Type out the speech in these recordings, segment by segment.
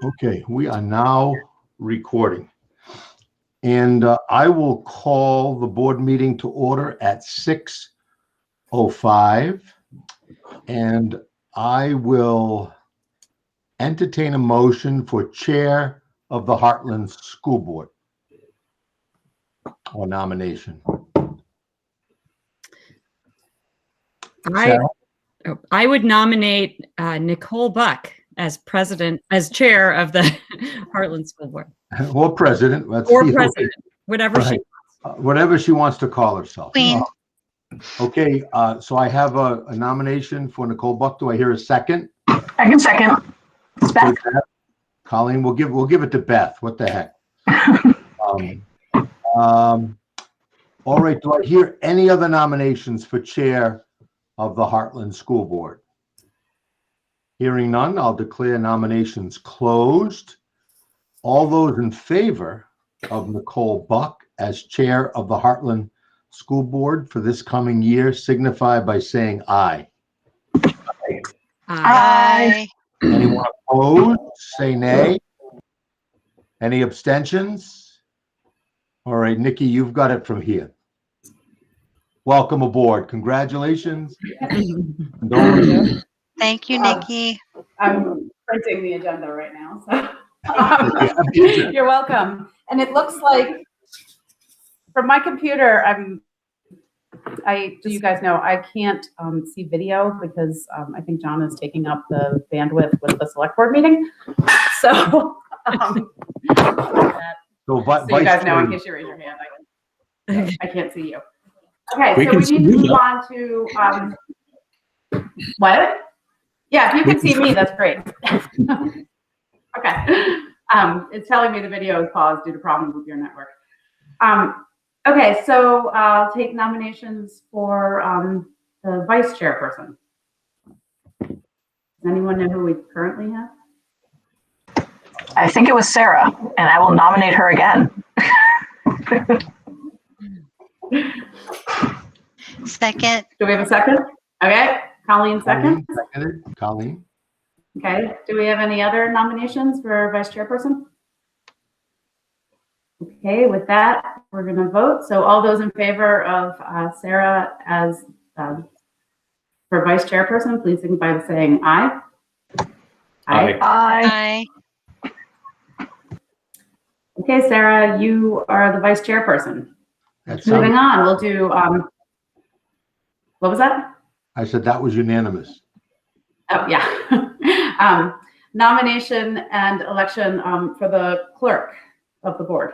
Okay, we are now recording. And I will call the board meeting to order at 6:05. And I will entertain a motion for chair of the Heartland School Board or nomination. I would nominate Nicole Buck as chair of the Heartland School Board. Or president. Or president, whatever she wants. Whatever she wants to call herself. Queen. Okay, so I have a nomination for Nicole Buck. Do I hear a second? I can second. It's Beth. Colleen, we'll give it to Beth. What the heck? All right, do I hear any other nominations for chair of the Heartland School Board? Hearing none, I'll declare nominations closed. All those in favor of Nicole Buck as chair of the Heartland School Board for this coming year signify by saying aye. Aye. Anyone opposed? Say nay. Any abstentions? All right, Nikki, you've got it from here. Welcome aboard. Congratulations. Thank you, Nikki. I'm printing the agenda right now, so you're welcome. And it looks like from my computer, you guys know I can't see video because I think John is taking up the bandwidth with the select board meeting. So, so you guys know, in case you raise your hand, I can't see you. Okay, so we need to move on to what? Yeah, if you can see me, that's great. Okay. It's telling me the video is paused due to problems with your network. Okay, so I'll take nominations for the vice chairperson. Does anyone know who we currently have? I think it was Sarah, and I will nominate her again. Second. Do we have a second? Okay, Colleen second. Colleen. Okay, do we have any other nominations for vice chairperson? Okay, with that, we're going to vote. So all those in favor of Sarah as for vice chairperson, please signify by saying aye. Aye. Aye. Okay, Sarah, you are the vice chairperson. Moving on, we'll do, what was that? I said that was unanimous. Oh, yeah. Nomination and election for the clerk of the board.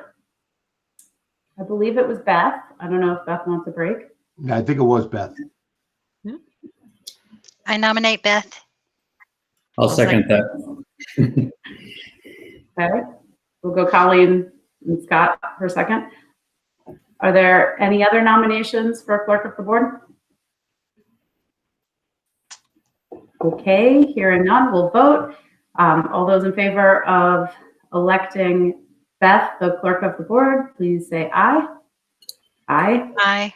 I believe it was Beth. I don't know if Beth wants a break. I think it was Beth. I nominate Beth. I'll second that. Okay, we'll go Colleen and Scott for a second. Are there any other nominations for clerk of the board? Okay, hearing none, we'll vote. All those in favor of electing Beth, the clerk of the board, please say aye. Aye. Aye.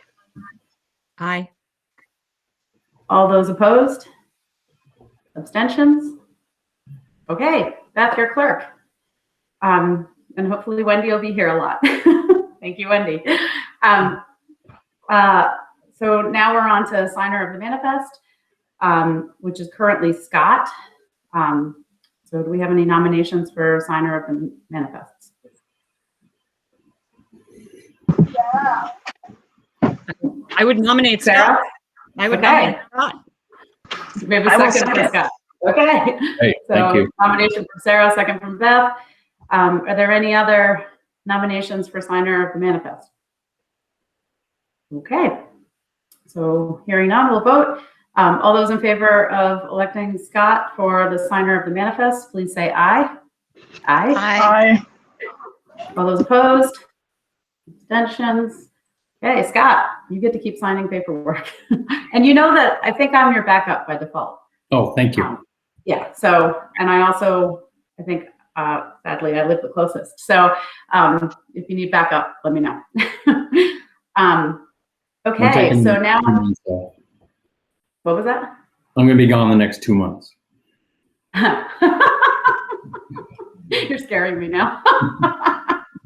Aye. All those opposed? Abstentions? Okay, Beth, your clerk. And hopefully Wendy will be here a lot. Thank you, Wendy. So now we're on to signer of the manifest, which is currently Scott. So do we have any nominations for signer of the manifests? Yeah. I would nominate Sarah. I would nominate Scott. We have a second for Scott. Okay. Hey, so thank you. Nomination from Sarah, second from Beth. Are there any other nominations for signer of the manifest? Okay. So hearing none, we'll vote. All those in favor of electing Scott for the signer of the manifest, please say aye. Aye. Aye. All those opposed? Abstentions? Okay, Scott, you get to keep signing paperwork. And you know that I think I'm your backup by default. Oh, thank you. Yeah, so, and I also, I think, sadly, I live the closest. So if you need backup, let me know. Okay, so now, what was that? I'm going to be gone the next 2 months. You're scaring me now.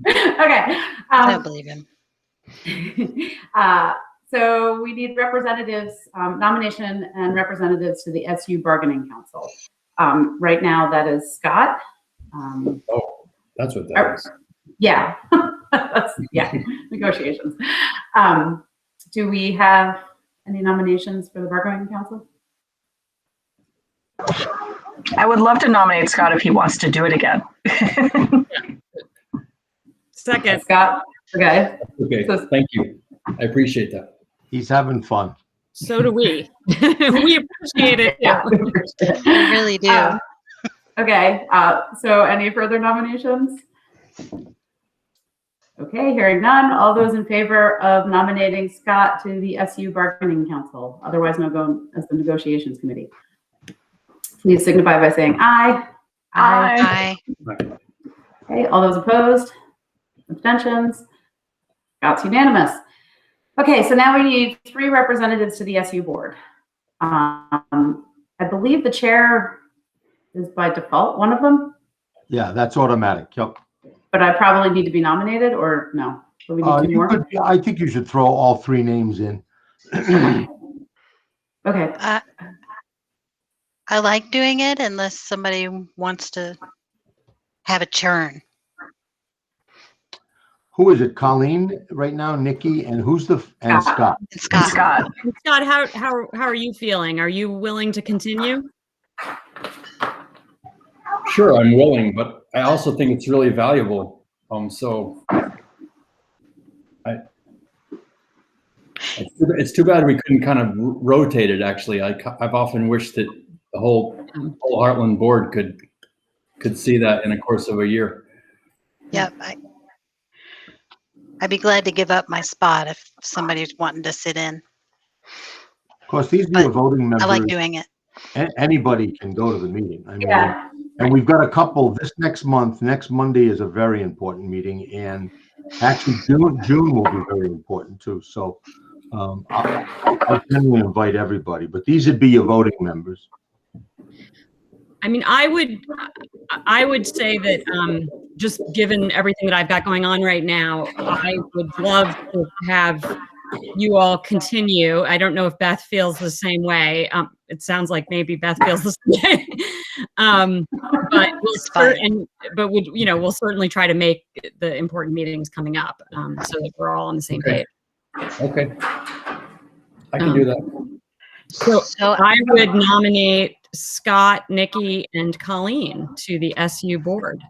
Okay. I don't believe him. So we need representatives, nomination and representatives to the SU Bargaining Council. Right now, that is Scott. Oh, that's what that is. Yeah, yeah, negotiations. Do we have any nominations for the Bargaining Council? I would love to nominate Scott if he wants to do it again. Second. Scott, okay. Okay, So- thank you. I appreciate that. He's having fun. So do we. We appreciate it. Yeah. I really do. Okay, so any further nominations? Okay, hearing none. All those in favor of nominating Scott to the SU Bargaining Council, otherwise known as the Negotiations Committee, please signify by saying aye. Aye. Okay, all those opposed? Abstentions? Scott's unanimous. Okay, so now we need 3 representatives to the SU board. I believe the chair is by default one of them, Yeah, that's automatic. Yep. but I probably need to be nominated, or no? Do we need 2 more? I think you should throw all 3 names in. Okay, I like doing it unless somebody wants to have a churn. Who is it? Colleen right now, Nikki, and who's and Scott? And Scott. Scott. Scott, how are you feeling? Are you willing to continue? Sure, I'm willing, but I also think it's really valuable. It's too bad we couldn't kind of rotate it. Actually, I've often wished that the whole Heartland board could see that in the course of a year. Yep. I'd be glad to give up my spot if somebody's wanting to sit in. Of course, these new voting members. I like doing it. Anybody can go to the meeting. I mean, yeah, and we've got a couple this next month. Next Monday is a very important meeting, and actually June will be very important too. So I generally invite everybody, but these would be your voting members. I mean, I would say that just given everything that I've got going on right now, I would love to have you all continue. I don't know if Beth feels the same way. It sounds like maybe Beth feels the same way. But we'll certainly try to make the important meetings coming up so that we're all on the same page. Okay, I can do that. So So I would nominate Scott, Nikki, and Colleen to the SU board.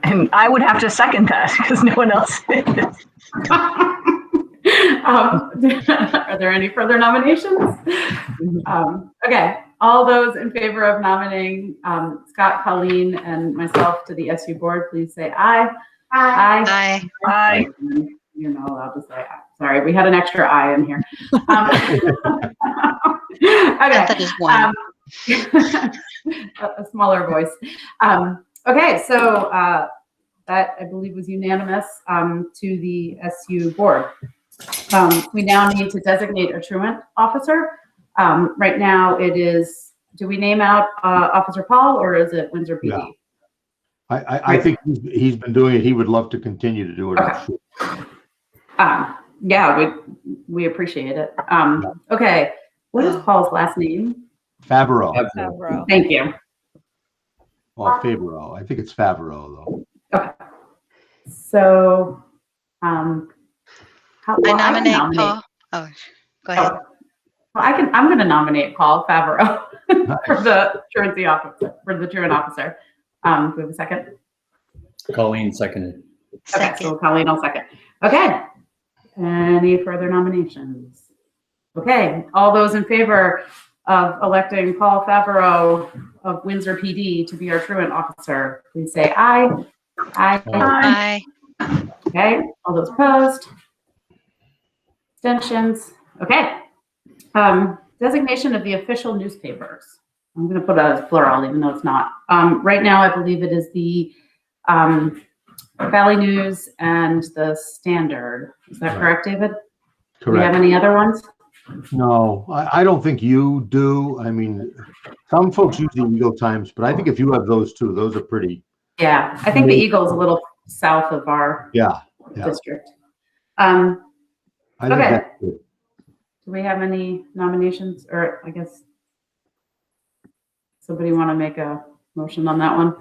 And I would have to second that because no one else is. Are there any further nominations? Okay, all those in favor of nominating Scott, Colleen, and myself to the SU board, please say aye. Aye. Aye. Aye. You're not allowed to say aye. Sorry, we had an extra aye in here. Okay. That is one. A smaller voice. Okay, so that I believe was unanimous to the SU board. We now need to designate a truant officer. Right now it is, do we name out Officer Paul or is it Windsor PD? Yeah. I think he's been doing it. He would love to continue to do it. I'm sure. Yeah, we appreciate it. Okay, what is Paul's last name? Favreau. Thank you. Or Favreau. I think it's Favreau though. Okay. So, I nominate Paul. Oh, go ahead. I'm going to nominate Paul Favreau for the truancy officer, for the truant officer. Do we have a second? Colleen seconded. Okay, so Colleen, I'll second. Okay. Any further nominations? Okay, all those in favor of electing Paul Favreau of Windsor PD to be our truant officer, please say aye. Aye. Aye. Okay, all those opposed? Abstentions? Okay. Designation of the official newspapers. I'm going to put it as plural, even though it's not. Right now, I believe it is the Valley News and the Standard. Is that correct, David? Do we have Correct. any other ones? No, I don't think you do. I mean, some folks use the Eagle Times, but I think if you have those two, those are pretty Yeah, I think the Eagle is a little south of our Yeah. district. I think Okay. that's good. Do we have any nominations, or I guess somebody want to make a motion on that one?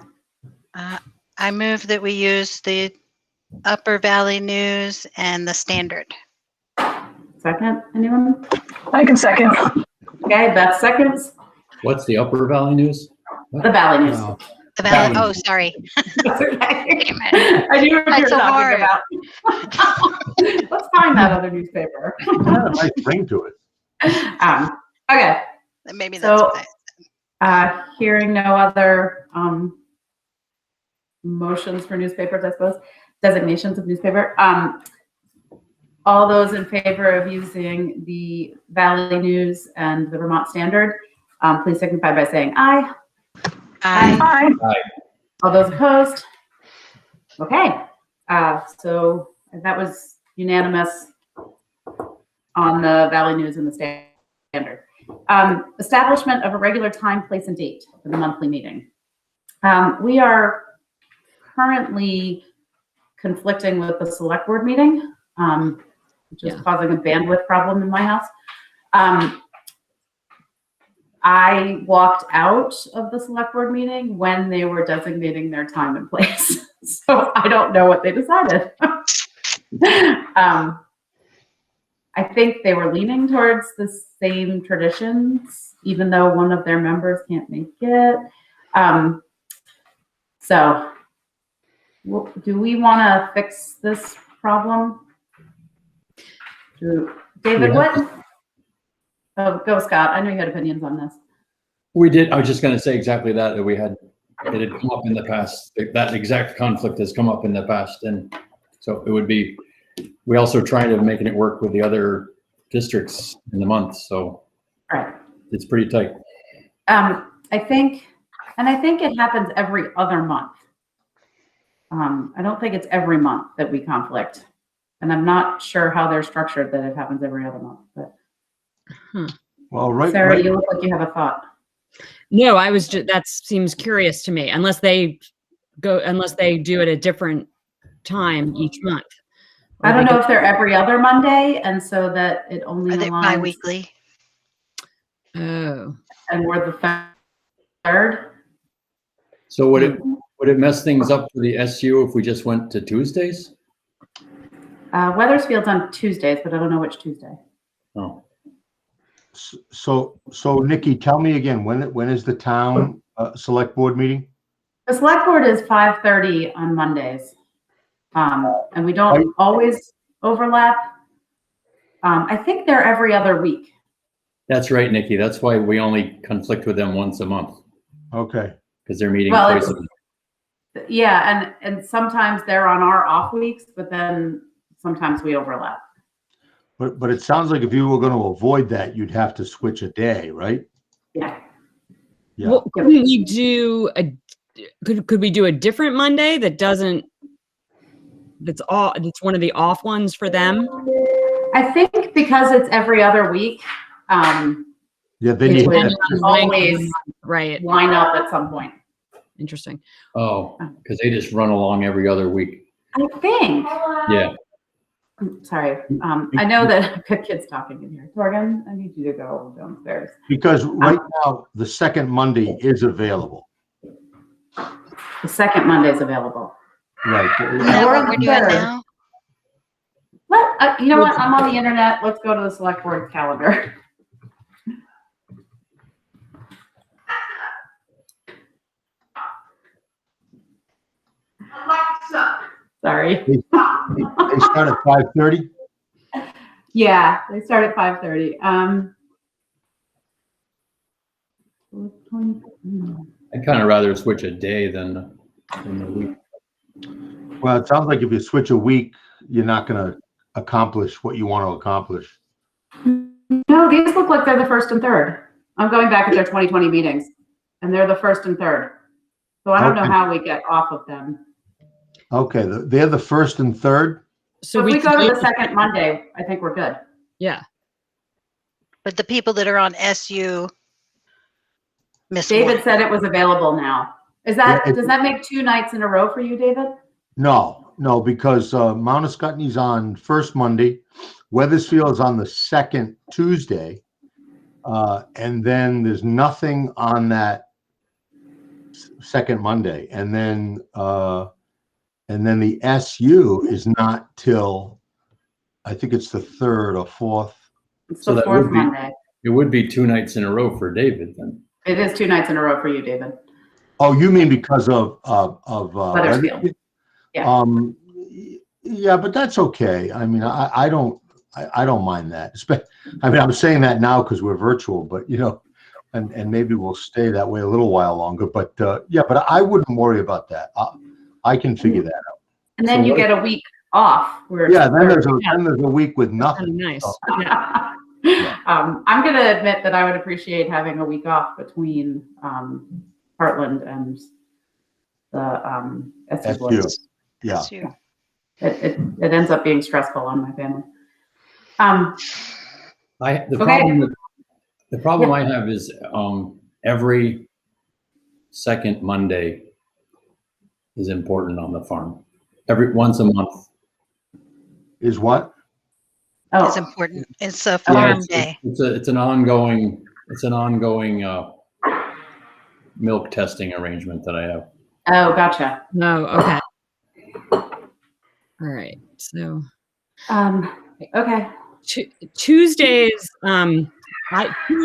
I move that we use the Upper Valley News and the Standard. Second, anyone? I can second. Okay, Beth seconds. What's the Upper Valley News? The Valley News. No. The Valley. Valley. Oh, sorry. That's okay. Damn it. I knew what you That's were so talking hard. about. Let's find that other newspaper. It had a nice ring to it. Okay, Maybe that's So- what I hearing no other motions for newspapers, I suppose, designations of newspaper. All those in favor of using the Valley News and the Vermont Standard, please signify by saying aye. Aye. Aye. All those opposed? Okay, so that was unanimous on the Valley News and the Standard. Establishment of a regular time, place, and date for the monthly meeting. We are currently conflicting with the select board meeting, which is causing a bandwidth problem in my house. I walked out of the select board meeting when they were designating their time and place. So I don't know what they decided. I think they were leaning towards the same traditions, even though one of their members can't make it. So do we want to fix this problem? David, what? Oh, go Scott. I know you had opinions on this. We did. I was just going to say exactly that it had come up in the past. That exact conflict has come up in the past. And so it would be, we also trying to making it work with the other districts in the month. So Right. it's pretty tight. I think it happens every other month. I don't think it's every month that we conflict. And I'm not sure how they're structured that it happens every other month, but Well, right. Sarah, you look like you have a thought. No, I was just, that seems curious to me, unless they do it a different time each month. I don't know if they're every other Monday, and so that it only Are they aligns. bi-weekly? Oh, And we're the third. So would it mess things up for the SU if we just went to Tuesdays? Weathersfield's on Tuesdays, but I don't know which Tuesday. Oh, So Nikki, tell me again, when is the town select board meeting? The select board is 5:30 on Mondays. And we don't always overlap. I think they're every other week. that's right, Nikki. That's why we only conflict with them once a month Okay. because they're meeting Well, twice a month. Yeah, and sometimes they're on our off weeks, but then sometimes we overlap. But it sounds like if you were going to avoid that, you'd have to switch a day, right? Yeah. Yeah. well, couldn't we do could we do a different Monday that doesn't, that's one of the off ones for them? I think because it's every other week, Yeah, then It you would- hit It's always Right. line up at some point. Interesting. Oh, because they just run along every other week. I think. Yeah. Sorry. I know that I've got kids talking in here. Morgan, I need you to go downstairs. because right now the second Monday is available. The second Monday is available. Right. Is that what we're doing Third. now? You know what? I'm on the internet. Let's go to the select board calendar. Alexa. Sorry. They start at 5:30? Yeah, they start at 5:30. I'd kind of rather switch a day than the week. Well, it sounds like if you switch a week, you're not going to accomplish what you want to accomplish. No, these look like they're the first and third. I'm going back at their 2020 meetings, and they're the first and third. So I don't know Okay. how we get off of them. Okay, they're the first and third? So if we go to the second Monday, I think we're good. Yeah. But the people that are on SU miss David one. said it was available now. Is that, Yeah, does that make 2 nights in a row for you, David? No, because Mount Scottney's on first Monday, Weathersfield's on the second Tuesday, and then there's nothing on that second Monday, and then the SU is not till, I think it's the third or fourth. It's So the that 4th would be- Monday. It would be 2 nights in a row for David then. It is 2 nights in a row for you, David. Oh, you mean because of Weathersfield. Yeah. Yeah, but that's okay. I mean, I don't mind that. I mean, I'm saying that now because we're virtual, but and maybe we'll stay that way a little while longer. But yeah, but I wouldn't worry about that. I can figure that out. And then So you what- get a week off. Yeah, then there's a week with Kind nothing. of nice. So, Yeah. I'm going to admit that I would appreciate having a week off between Heartland and the SU board. SU. Yeah. SU. It ends up being stressful on my family. The problem I have is every second Monday is important on the farm. Once a month. Is what? It's Oh, important. It's a Yeah, farm day. It's an ongoing milk testing arrangement that I have. gotcha. No, okay. All right. So Okay. Tuesdays, 2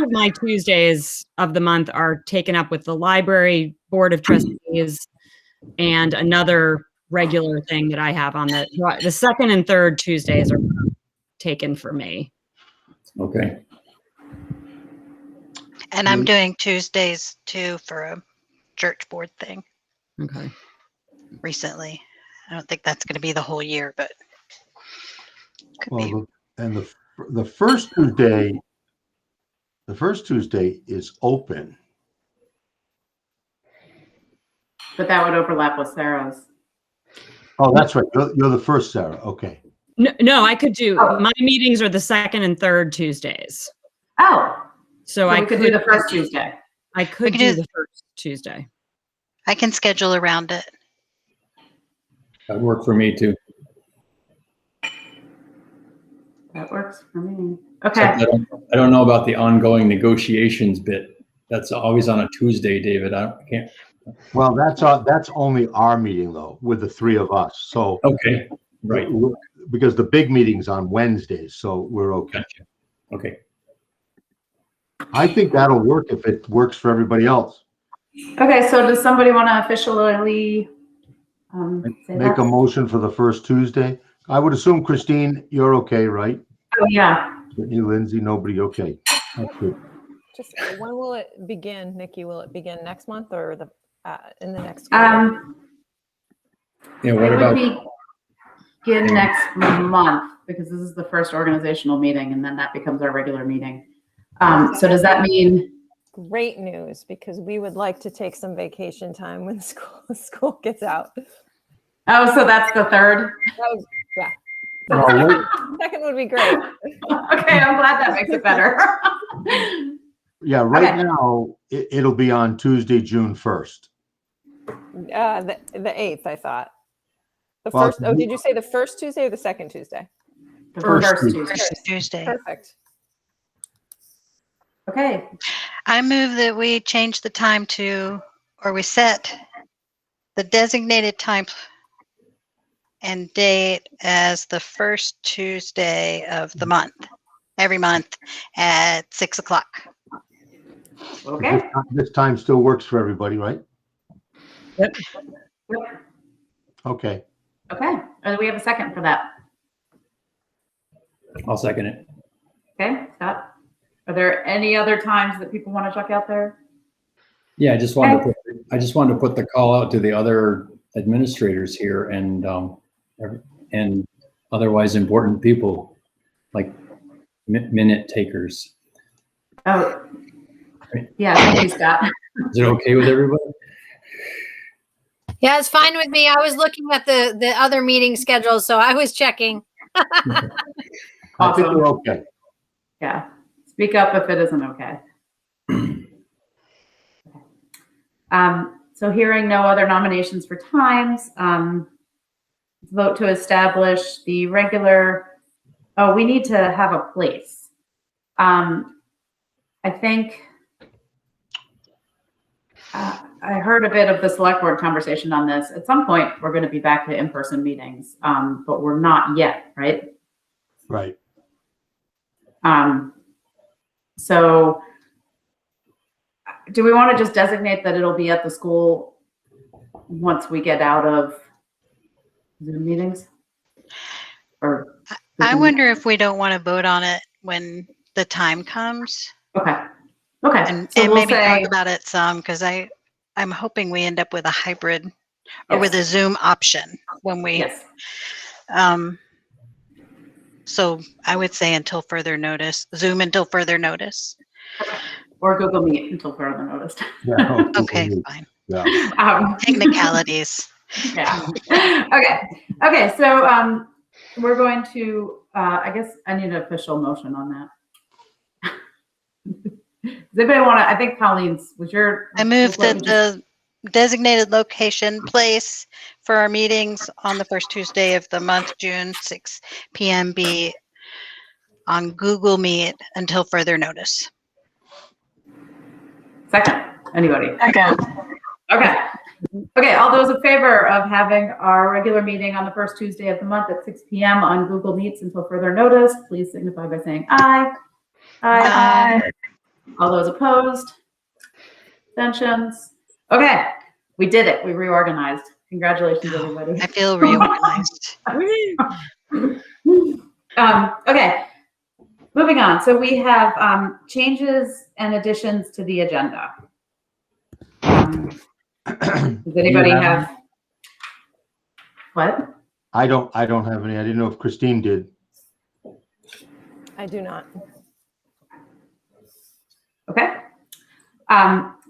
of my Tuesdays of the month are taken up with the library board of trustees and another regular thing that I have on the second and third Tuesdays are taken for me. Okay. And I'm doing Tuesdays too for a church board thing Okay. recently. I don't think that's going to be the whole year, but could be. Well, and the first Tuesday is open. But that would overlap with Sarah's. Oh, that's right. You're the first, Sarah. Okay. No, I could do, Oh. my meetings are the second and third Tuesdays. Oh, So so I we could do the first Tuesday. I could could do do- the first Tuesday. I can schedule around it. That would work for me too. That works for me. Except Okay. I don't know about the ongoing negotiations bit. That's always on a Tuesday, David. I can't. Well, that's only our meeting though, with the three of us. So Okay. Right. because the big meeting's on Wednesdays, so we're okay. Gotcha. Okay. I think that'll work if it works for everybody else. Okay, so does somebody want to officially say Make that? a motion for the first Tuesday. I would assume, Christine, you're okay, right? Oh, yeah. You, Lindsay, nobody, okay. That's good. Just when will it begin, Nikki? Will it begin next month or in the next quarter? Yeah. It What would about? begin next month because this is the first organizational meeting and then that becomes our regular meeting. So does that mean, Great news, because we would like to take some vacation time when school gets out. oh, so that's the third? Yeah. Oh, wait. Second would be great. Okay, I'm glad that makes it better. Yeah, right Okay. now, it'll be on Tuesday, June 1st. The 8th, I thought. The Well, first. Oh, did you say the first Tuesday or the second Tuesday? The First first Tuesday. Tuesday. First Tuesday. Perfect. Okay, I move that we change the time or we set the designated time and date as the first Tuesday of the month, every month at 6 o'clock. okay. This time still works for everybody, right? Yep. Okay. Okay, we have a second for that. I'll second it. Okay, Scott? Are there any other times that people want to check out there? Yeah, I just wanted to put the call out to the other administrators here and otherwise important people like minute takers. Oh, yeah, thank you, Scott. Is it okay with everybody? Yeah, it's fine with me. I was looking at the other meeting schedules, so I was checking. I think Awesome. we're okay. Yeah, speak up if it isn't okay. So So hearing no other nominations for times, vote to establish the regular, oh, we need to have a place. I think I heard a bit of the select board conversation on this. At some point, we're going to be back to in-person meetings, but we're not yet, right? Right. So do we want to just designate that it'll be at the school once we get out of Zoom meetings? Or I wonder if we don't want to vote on it when the time comes, okay. Okay. and, So and we'll maybe say, talk about it some, because I'm hoping we end up with a hybrid or yes, with a Zoom option when we, yes. so I would say until further notice, Zoom until further notice. Or Google Meet until further notice. Yeah. Okay, fine. Yeah. Technicalities. Yeah. Okay. Okay. So we're going to. I guess I need an official motion on that. Does anybody want to? I think Colleen's was your. I move what that you just- the designated location place for our meetings on the first Tuesday of the month, June, 6 p.m. be on Google Meet until further notice. Second. Anybody? Second. Okay. Okay. All those in favor of having our regular meeting on the first Tuesday of the month at 6 p.m. on Google Meets until further notice, please signify by saying aye. Aye. Aye. All those opposed? Abstentions? Okay, we did it. We reorganized. Congratulations, everybody. I feel reorganized. Okay, moving on. So we have changes and additions to the agenda. Does anybody have? What? I don't have any. I didn't know if Christine did. I do not. Okay.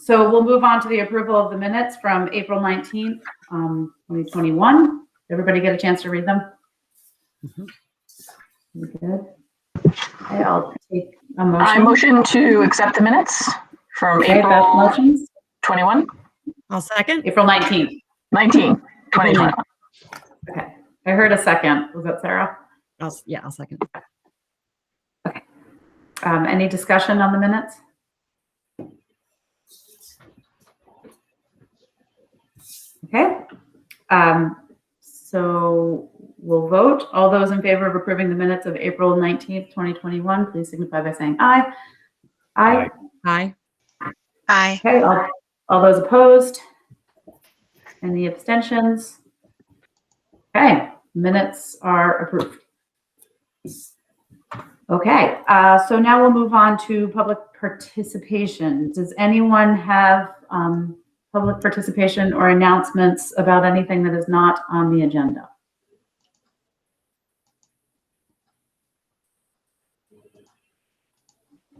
So we'll move on to the approval of the minutes from April 19th, 2021. Everybody get a chance to read them? We good? Okay, I'll take a motion. I motion to accept the minutes from Okay, Beth April motions. 21, I'll second. April 19th. 19, 2021. Okay. I heard a second. Was that Sarah? I'll second. Any discussion on the minutes? Okay. So we'll vote. All those in favor of approving the minutes of April 19th, 2021, please signify by saying aye. Aye. Aye. Aye. Okay. All those opposed? Any abstentions? Okay. Minutes are approved. Okay. So now we'll move on to public participation. Does anyone have public participation or announcements about anything that is not on the agenda?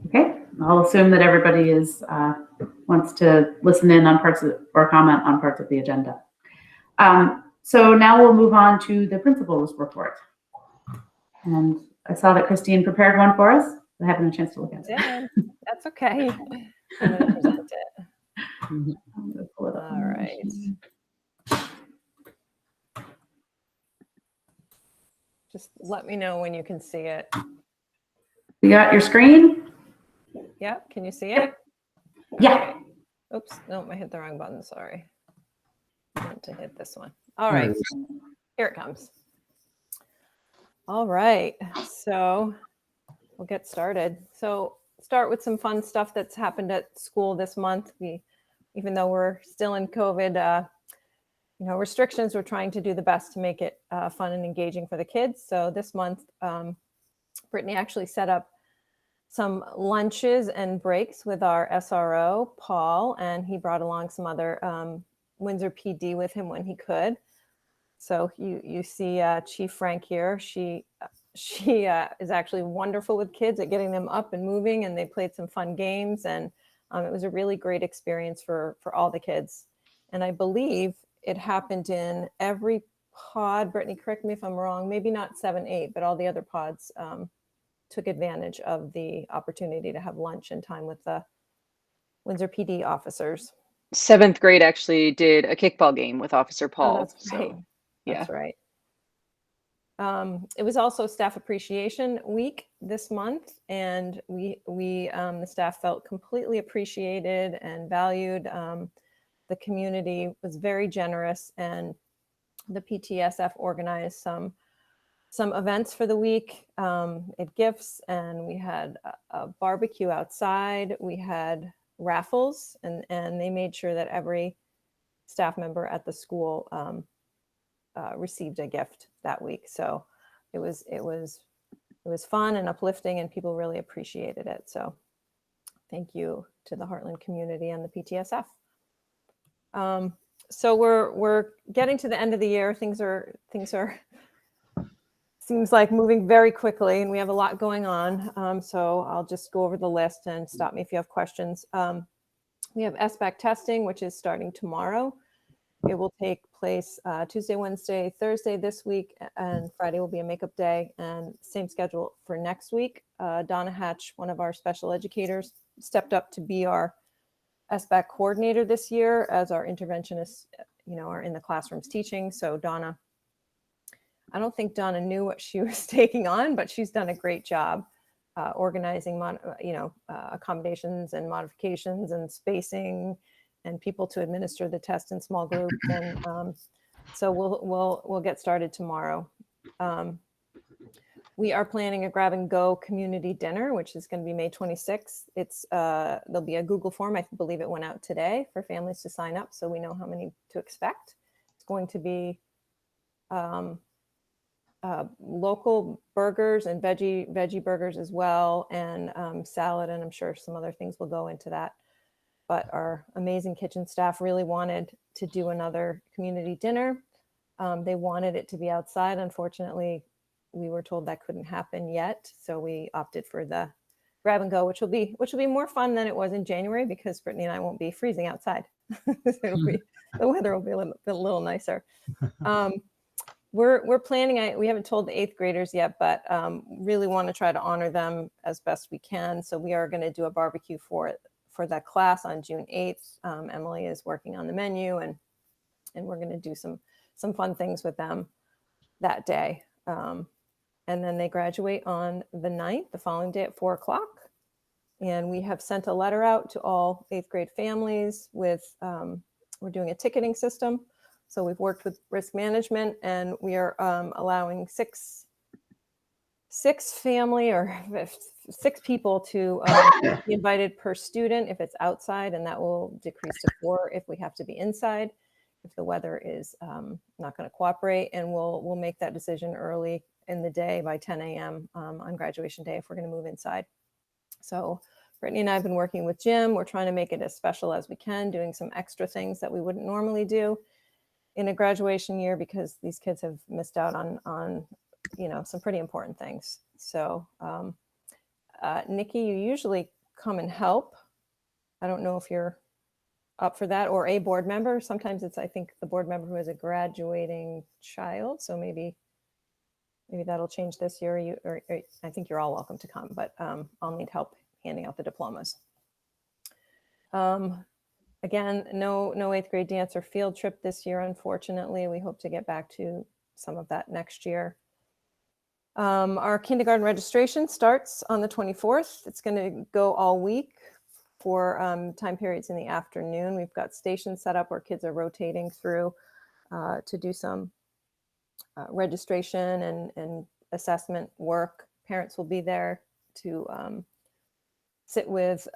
Okay, I'll assume that everybody is wants to listen in on parts of, or comment on parts of the agenda. So now we'll move on to the principal's report. And I saw that Christine prepared one for us. I haven't had a chance to look at it. Yeah, that's okay. I'm gonna present it. I'm gonna pull it up. All right. Just let me know when you can see it. You got your screen? Yep, can you see it? Yeah. Oops, no, I hit the wrong button, sorry. I meant to hit this one. All right, here it comes. All right, so we'll get started. So start with some fun stuff that's happened at school this month. Even though we're still in COVID, restrictions, we're trying to do the best to make it fun and engaging for the kids. So this month, Brittany actually set up some lunches and breaks with our SRO, Paul, and he brought along some other Windsor PD with him when he could. So you see Chief Frank here. She is actually wonderful with kids at getting them up and moving, and they played some fun games, and it was a really great experience for all the kids. And I believe it happened in every pod. Brittany, correct me if I'm wrong, maybe not 7, 8, but all the other pods took advantage of the opportunity to have lunch and time with the Windsor PD officers. 7th grade actually did a kickball game with Officer Oh, Paul. that's right. So, yeah. That's right. It was also Staff Appreciation Week this month, and the staff felt completely appreciated and valued. The community was very generous, and the PTSF organized some events for the week at gifts, and we had a barbecue outside. We had raffles, and they made sure that every staff member at the school received a gift that week. So it was fun and uplifting, and people really appreciated it. So thank you to the Heartland community and the PTSF. So we're getting to the end of the year. Things are seems like moving very quickly, and we have a lot going on. So I'll just go over the list and stop me if you have questions. We have SBAC testing, which is starting tomorrow. It will take place Tuesday, Wednesday, Thursday this week, and Friday will be a makeup day, and same schedule for next week. Donna Hatch, one of our special educators, stepped up to be our SBAC coordinator this year, as our interventionists, are in the classrooms teaching. So Donna, I don't think Donna knew what she was taking on, but she's done a great job organizing, accommodations and modifications and spacing and people to administer the test in small groups. And so we'll get started tomorrow. We are planning a grab and go community dinner, which is going to be May 26th. There'll be a Google form. I believe it went out today for families to sign up, so we know how many to expect. It's going to be local burgers and veggie burgers as well, and salad, and I'm sure some other things will go into that. But our amazing kitchen staff really wanted to do another community dinner. They wanted it to be outside. Unfortunately, we were told that couldn't happen yet, so we opted for the grab and go, which will be more fun than it was in January, because Brittany and I won't be freezing outside. The weather will be a little nicer. We're planning. We haven't told the 8th graders yet, but really want to try to honor them as best we can. So we are going to do a barbecue for that class on June 8th. Emily is working on the menu, and we're going to do some fun things with them that day. And then they graduate on the 9th, the following day at 4:00. And we have sent a letter out to all 8th grade families with, we're doing a ticketing system. So we've worked with risk management, and we are allowing six family or 6 people to be invited per student if it's outside, and that will decrease to 4 if we have to be inside, if the weather is not going to cooperate. And we'll make that decision early in the day by 10 a.m. On graduation day if we're going to move inside. So Brittany and I have been working with Jim. We're trying to make it as special as we can, doing some extra things that we wouldn't normally do in a graduation year, because these kids have missed out on some pretty important things. So Nikki, you usually come and help. I don't know if you're up for that, or a board member. Sometimes it's, I think, the board member who has a graduating child. So maybe that'll change this year. Or I think you're all welcome to come, but I'll need help handing out the diplomas. Again, no 8th grade dance or field trip this year, unfortunately. We hope to get back to some of that next year. Our kindergarten registration starts on the 24th. It's going to go all week for time periods in the afternoon. We've got stations set up where kids are rotating through to do some registration and assessment work. Parents will be there to sit with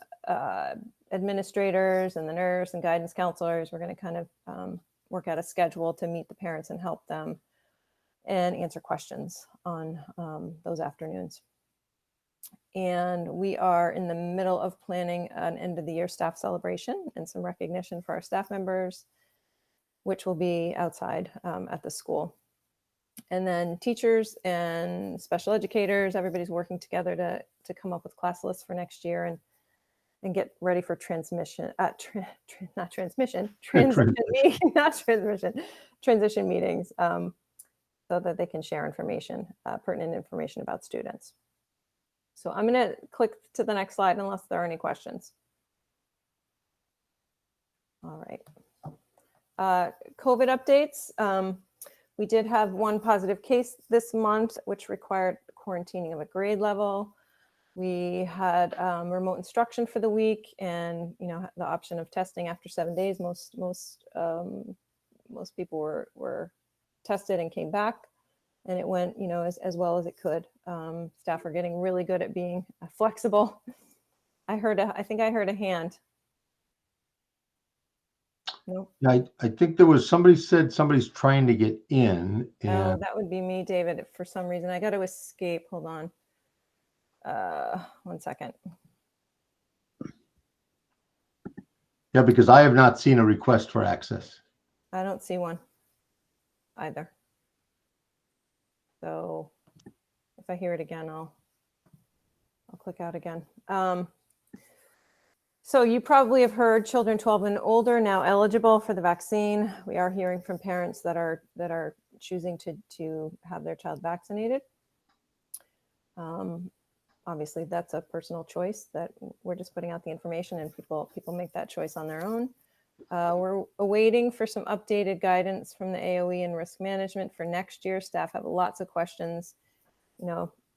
administrators and the nurse and guidance counselors. We're going to kind of work out a schedule to meet the parents and help them and answer questions on those afternoons. And we are in the middle of planning an end of the year staff celebration and some recognition for our staff members, which will be outside at the school. And then teachers and special educators, everybody's working together to come up with class lists for next year and get ready for transition meetings so that they can share information, pertinent information about students. So I'm going to click to the next slide unless there are any questions. All right. COVID updates. We did have one positive case this month, which required quarantining of a grade level. We had remote instruction for the week, and the option of testing after 7 days. Most people were tested and came back, and it went as well as it could. Staff are getting really good at being flexible. I think I heard a hand. Nope. Yeah, I think there was somebody said somebody's trying to get in. Oh, And that would be me, David. For some reason, I got to escape. Hold on. 1 second. yeah, because I have not seen a request for access. I don't see one either. So if I hear it again, I'll click out again. So you probably have heard children 12 and older now eligible for the vaccine. We are hearing from parents that are choosing to have their child vaccinated. Obviously, that's a personal choice that we're just putting out the information, and people make that choice on their own. We're awaiting for some updated guidance from the AOE and risk management for next year. Staff have lots of questions.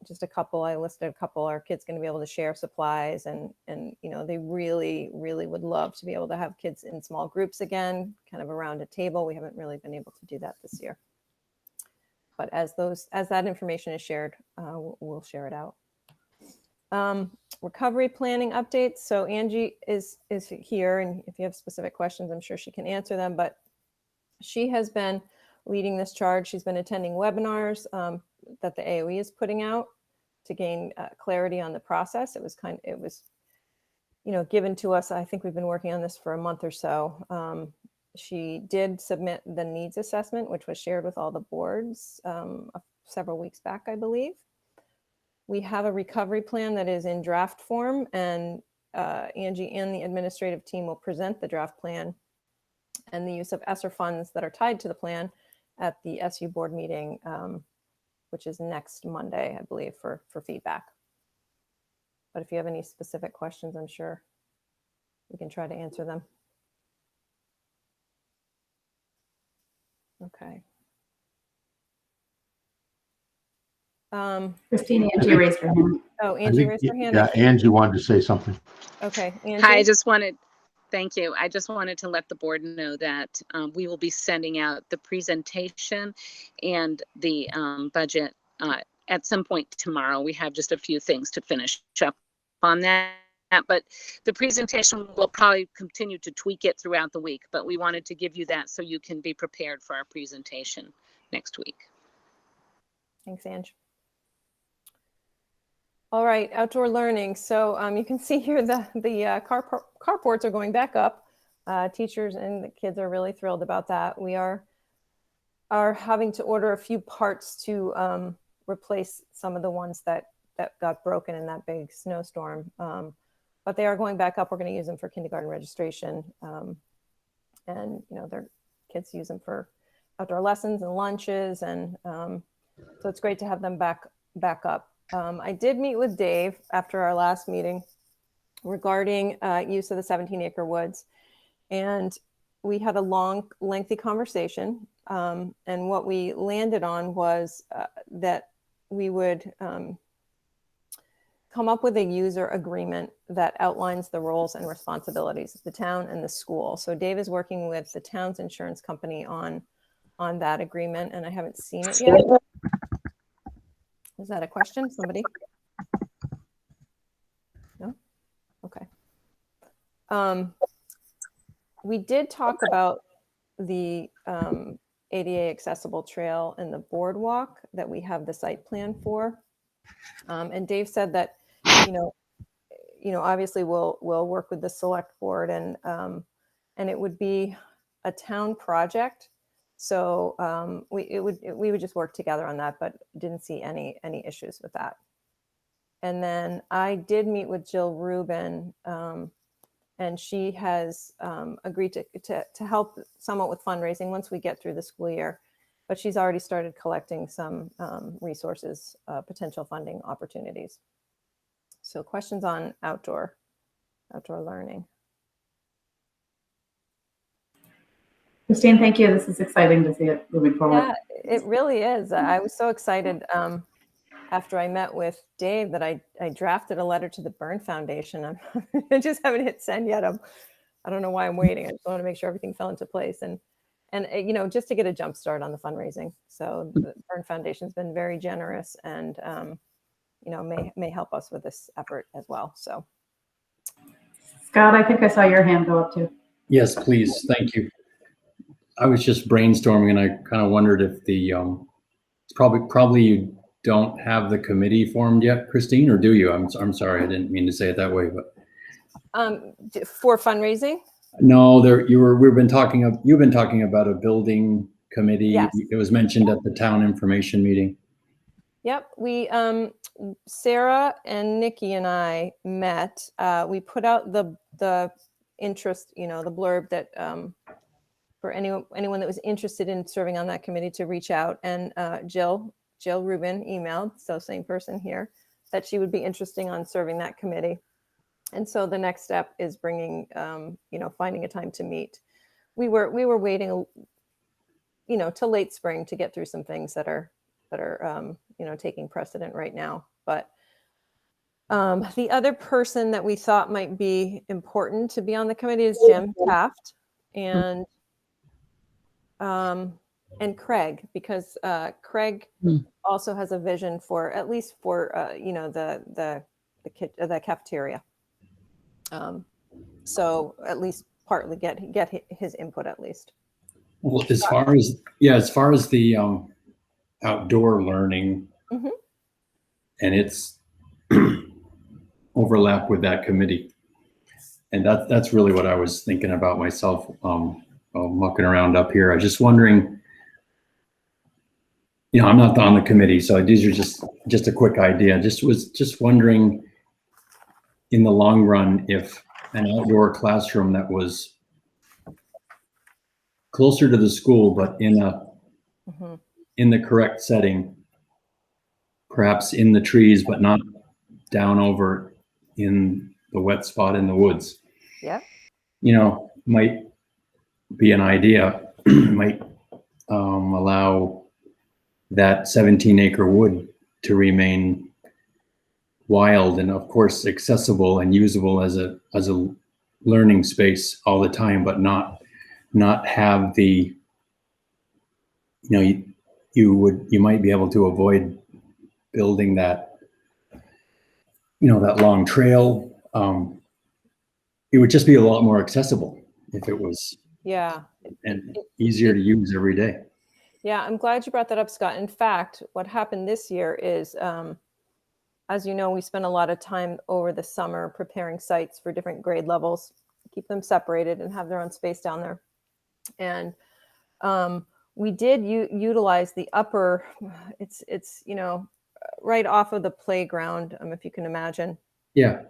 Just a couple. I listed a couple. Are kids going to be able to share supplies? And they really, really would love to be able to have kids in small groups again, kind of around a table. We haven't really been able to do that this year. But as that information is shared, we'll share it out. Recovery planning updates. So Angie is here, and if you have specific questions, I'm sure she can answer them. But she has been leading this charge. She's been attending webinars that the AOE is putting out to gain clarity on the process. It was given to us. I think we've been working on this for a month or so. She did submit the needs assessment, which was shared with all the boards several weeks back, I believe. We have a recovery plan that is in draft form, and Angie and the administrative team will present the draft plan and the use of ESSER funds that are tied to the plan at the SU board meeting, which is next Monday, I believe, for feedback. But if you have any specific questions, I'm sure we can try to answer them. Okay. Christine, Angie raised her hand. Oh, Angie raised her hand. Yeah, Angie wanted to say something. Okay, Angie. Hi, thank you. I just wanted to let the board know that we will be sending out the presentation and the budget at some point tomorrow. We have just a few things to finish up on that, but the presentation will probably continue to tweak it throughout the week, but we wanted to give you that so you can be prepared for our presentation next week. Thanks, Ange. All right, outdoor learning. So you can see here the carports are going back up. Teachers and the kids are really thrilled about that. We are having to order a few parts to replace some of the ones that got broken in that big snowstorm. But they are going back up. We're going to use them for kindergarten registration, and their kids use them for outdoor lessons and lunches, and so it's great to have them back up. I did meet with Dave after our last meeting regarding use of the 17-acre woods, and we had a long, lengthy conversation. And what we landed on was that we would come up with a user agreement that outlines the roles and responsibilities of the town and the school. So Dave is working with the town's insurance company on that agreement, and I haven't seen it yet. Is that a question, somebody? No? Okay. We did talk about the ADA accessible trail and the boardwalk that we have the site plan for. And Dave said that, obviously we'll work with the select board, and it would be a town project. So we would just work together on that, but didn't see any issues with that. And then I did meet with Jill Rubin, and she has agreed to help somewhat with fundraising once we get through the school year. But she's already started collecting some resources, potential funding opportunities. So questions on outdoor learning. Christine, thank you. This is exciting to see it moving forward. Yeah, it really is. I was so excited after I met with Dave that I drafted a letter to the Burn Foundation. I just haven't hit send yet. I don't know why I'm waiting. I just want to make sure everything fell into place and you know, just to get a jump start on the fundraising. So the Burn Foundation's been very generous and you know, may help us with this effort as well. So Scott, I think I saw your hand go up too. Yes, please. Thank you. I was just brainstorming and I kind of wondered if the, it's probably you don't have the committee formed yet, Christine, or do you? I'm sorry. I didn't mean to say it that way, but. For fundraising? No, you've been talking about a building committee. Yes. It was mentioned at the town information meeting. Yep, we Sarah and Nikki and I met. We put out the interest, you know, the blurb that for anyone that was interested in serving on that committee to reach out. And Jill Rubin emailed, so same person here, that she would be interested on serving that committee. And so the next step is bringing, you know, finding a time to meet. We were waiting, you know, till late spring to get through some things that are you know, taking precedent right now. But the other person that we thought might be important to be on the committee is Jim Taft and Craig, because Craig also has a vision for, at least for you know, the cafeteria. So at least partly get his input at least. Well, as far as the outdoor learning and its overlap with that committee, and that's really what I was thinking about myself, mucking around up here. I was just wondering, you know, I'm not on the committee, so these are just a quick idea. Just wondering, in the long run, if an outdoor classroom that was closer to the school, but in the correct setting, perhaps in the trees, but not down over in the wet spot in the woods. Yeah. You know, might be an idea. Might allow that 17-acre wood to remain wild and, of course, accessible and usable as a learning space all the time, but not have the, you know, you might be able to avoid building that, you know, that long trail. It would just be a lot more accessible if it was, and easier to use every day. Yeah, I'm glad you brought that up, Scott. In fact, what happened this year is, as you know, we spent a lot of time over the summer preparing sites for different grade levels, keep them separated and have their own space down there. And we did utilize the upper, it's you know, right off of the playground, if you can imagine. Yeah.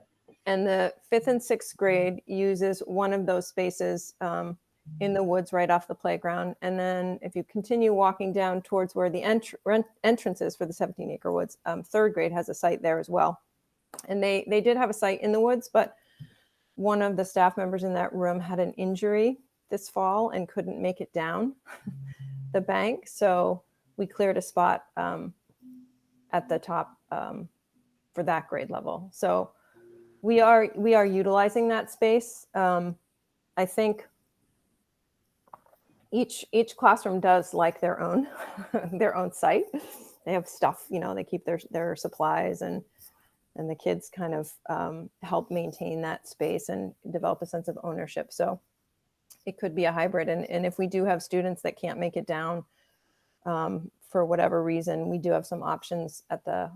And the 5th and 6th grade uses one of those spaces in the woods right off the playground. And then if you continue walking down towards where the entrance is for the 17-acre woods, 3rd grade has a site there as well. And they did have a site in the woods, but one of the staff members in that room had an injury this fall and couldn't make it down the bank. So we cleared a spot at the top for that grade level. So we are utilizing that space. I think each classroom does like their own their own site. They have stuff, you know, they keep their supplies, and the kids kind of help maintain that space and develop a sense of ownership. So it could be a hybrid. And if we do have students that can't make it down for whatever reason, we do have some options at the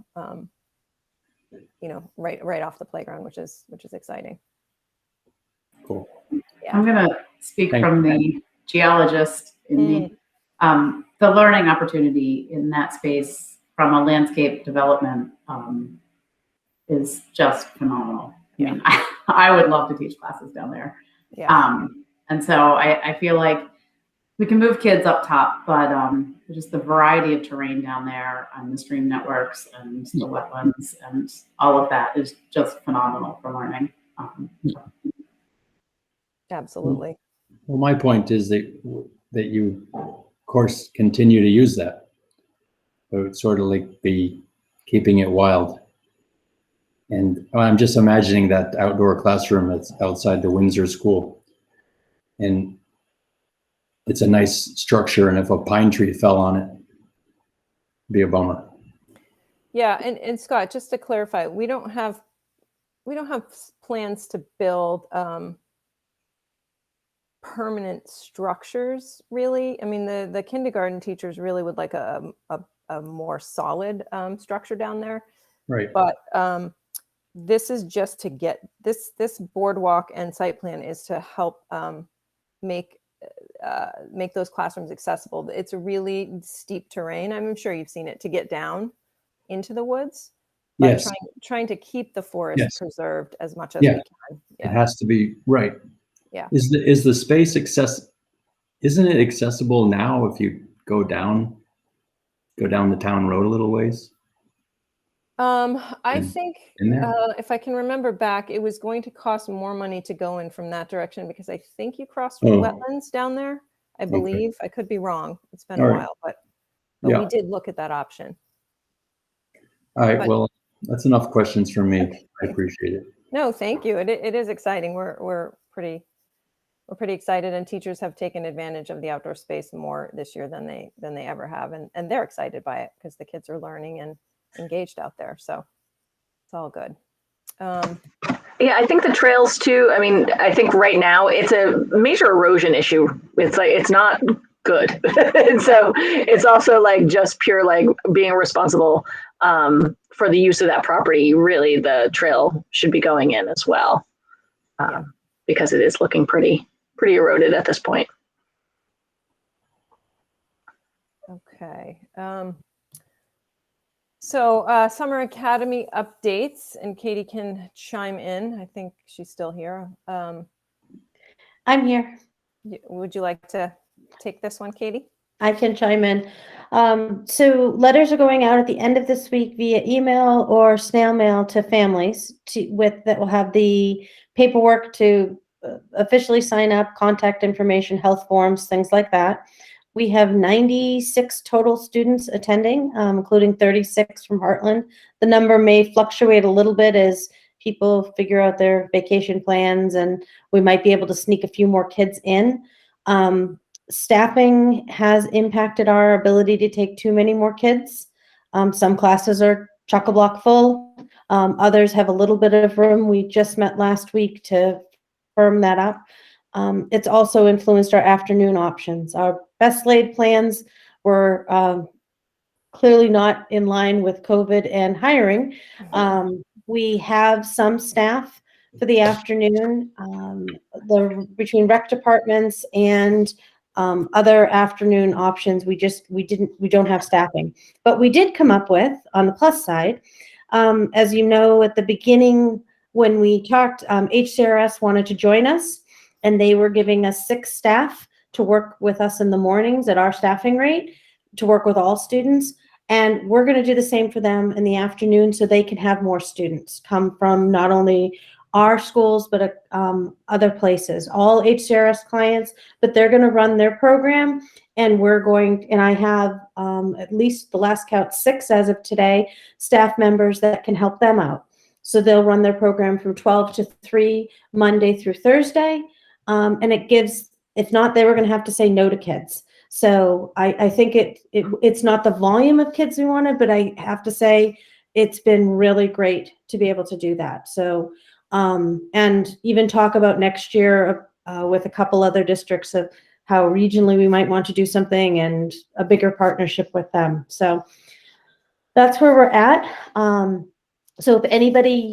you know, right off the playground, which is exciting. Cool. Yeah. I'm going to speak from the geologist in me. The learning opportunity in that space from a landscape development is just phenomenal. I mean, I would love to teach classes down there. Yeah. And so I feel like we can move kids up top, but just the variety of terrain down there and the stream networks and the wetlands and all of that is just phenomenal for learning. Absolutely. Well, my point is that that you, of course, continue to use that. So it's sort of like the keeping it wild. And I'm just imagining that outdoor classroom that's outside the Windsor School. And it's a nice structure, and if a pine tree fell on it, it'd be a bummer. Yeah, and Scott, just to clarify, we don't have plans to build permanent structures, really. I mean, the kindergarten teachers really would like a more solid structure down there. Right. But this is just to get this boardwalk and site plan is to help make those classrooms accessible. It's a really steep terrain. I'm sure you've seen it, to get down into the woods. But Yes. trying to keep the forest Yes. preserved as much as Yeah. we can. It has to be right. Yeah. Is the space isn't it accessible now if you go down the town road a little ways? I think in there? if I can remember back, it was going to cost more money to go in from that direction because I think you crossed Oh. wetlands down there. I believe. I could be wrong. It's been All a right. while, but Yeah. we did look at that option. All right. But- Well, that's enough questions from me. I appreciate it. No, thank you. It is exciting. We're pretty excited, and teachers have taken advantage of the outdoor space more this year than they ever have, and they're excited by it because the kids are learning and engaged out there. So it's all good. Yeah, I think the trails too. I mean, I think right now it's a major erosion issue. It's like, it's not good. And so it's also like just pure like being responsible for the use of that property. Really, the trail should be going in as well because it is looking pretty eroded at this point. Okay. So Summer Academy updates, and Katie can chime in. I think she's still here. I'm here. Would you like to take this one, Katie? I can chime in. So letters are going out at the end of this week via email or snail mail to families that will have the paperwork to officially sign up, contact information, health forms, things like that. We have 96 total students attending, including 36 from Heartland. The number may fluctuate a little bit as people figure out their vacation plans, and we might be able to sneak a few more kids in. Staffing has impacted our ability to take too many more kids. Some classes are chock-a-block full. Others have a little bit of room. We just met last week to firm that up. It's also influenced our afternoon options. Our best laid plans were clearly not in line with COVID and hiring. We have some staff for the afternoon, between rec departments and other afternoon options. We don't have staffing, but we did come up with, on the plus side, as you know, at the beginning when we talked, HCRS wanted to join us, and they were giving us 6 staff to work with us in the mornings at our staffing rate to work with all students. And we're going to do the same for them in the afternoon so they can have more students come from not only our schools, but other places, all HCRS clients, but they're going to run their program. And I have at least the last count 6 as of today, staff members that can help them out. So they'll run their program from 12 to 3, Monday through Thursday. And it gives, if not, they were going to have to say no to kids. So I think it's not the volume of kids we wanted, but I have to say it's been really great to be able to do that. So, and even talk about next year with a couple other districts of how regionally we might want to do something and a bigger partnership with them. So that's where we're at. So if anybody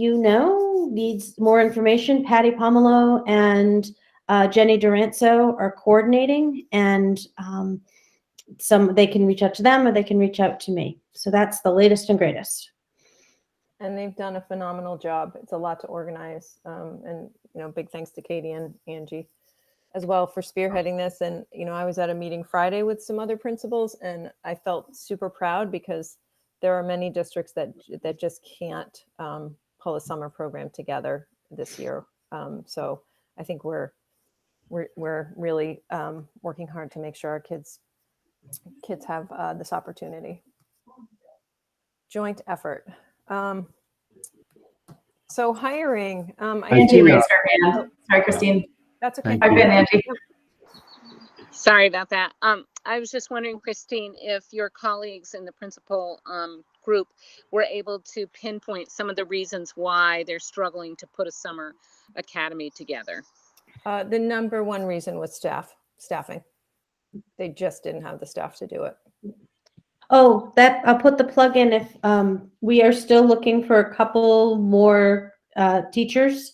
needs more information, Patty Pomelo and Jenny Duranzo are coordinating, and they can reach out to them or they can reach out to me. So that's the latest and greatest. And they've done a phenomenal job. It's a lot to organize. And, big thanks to Katie and Angie as well for spearheading this. And, I was at a meeting Friday with some other principals, and I felt super proud because there are many districts that just can't pull a summer program together this year. So I think we're we're really working hard to make sure our kids have this opportunity. Joint effort. So hiring. Angie raised her hand. Sorry, Christine. That's okay. I've been Angie. Sorry about that. I was just wondering, Christine, if your colleagues in the principal group were able to pinpoint some of the reasons why they're struggling to put a summer academy together. The number one reason was staffing. They just didn't have the staff to do it. Oh, that I'll put the plug in if we are still looking for a couple more teachers,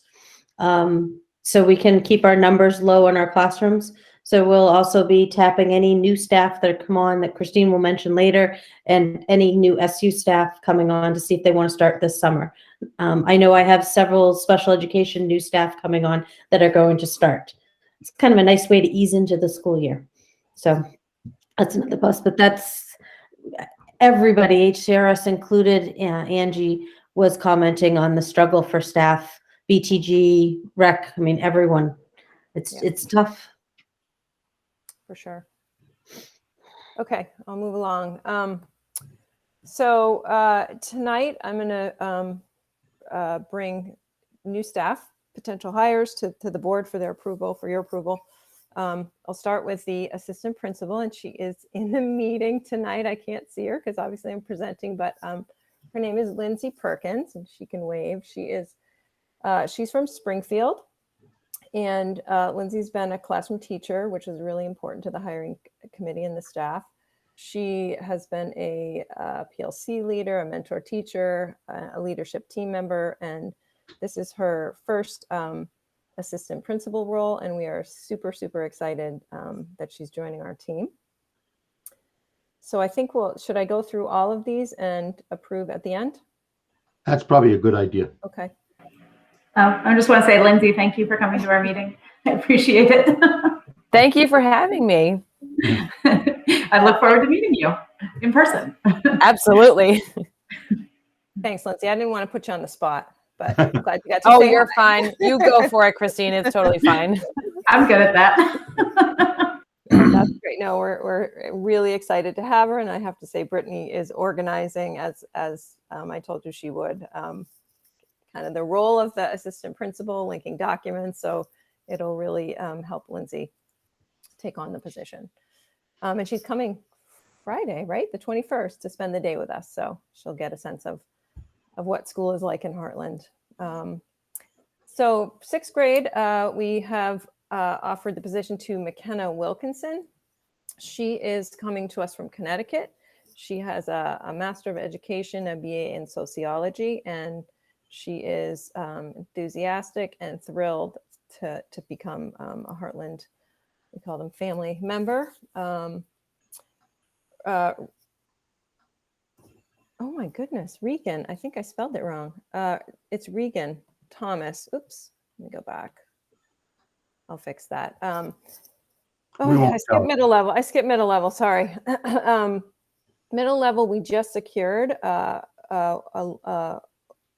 so we can keep our numbers low in our classrooms. So we'll also be tapping any new staff that come on that Christine will mention later, and any new SU staff coming on to see if they want to start this summer. I know I have several special education new staff coming on that are going to start. It's kind of a nice way to ease into the school year. So that's another plus, but that's everybody, HCRS included. Angie was commenting on the struggle for staff, BTG, rec. I mean, everyone. It's tough. For sure. Okay, I'll move along. So tonight I'm going to bring new staff, potential hires to the board for their approval, for your approval. I'll start with the assistant principal, and she is in the meeting tonight. I can't see her because obviously I'm presenting, but her name is Lindsay Perkins, and she can wave. She's from Springfield. And Lindsay's been a classroom teacher, which is really important to the hiring committee and the staff. She has been a PLC leader, a mentor teacher, a leadership team member, and this is her first assistant principal role, and we are super, super excited that she's joining our team. So I think should I go through all of these and approve at the end? That's probably a good idea. Okay. I just want to say, Lindsay, thank you for coming to our meeting. I appreciate it. Thank you for having me. I look forward to meeting you in person. Absolutely. Thanks, Lindsay. I didn't want to put you on the spot, but I'm glad you got to Oh, say you're hi. fine. You go for it, Christine. It's totally fine. I'm good at that. That's great. No, we're really excited to have her, and I have to say, Brittany is organizing as I told you she would. Kind of the role of the assistant principal, linking documents. So it'll really help Lindsay take on the position. And she's coming Friday, right? The 21st to spend the day with us. So she'll get a sense of what school is like in Heartland. So 6th grade, we have offered the position to McKenna Wilkinson. She is coming to us from Connecticut. She has a Master of Education, a BA in Sociology, and she is enthusiastic and thrilled to become a Heartland, we call them family member. Oh my goodness, Regan, I think I spelled it wrong. It's Regan Thomas. Oops, let me go back. I'll fix that. Oh, yeah, I skipped middle level. Sorry. Middle level, we just secured a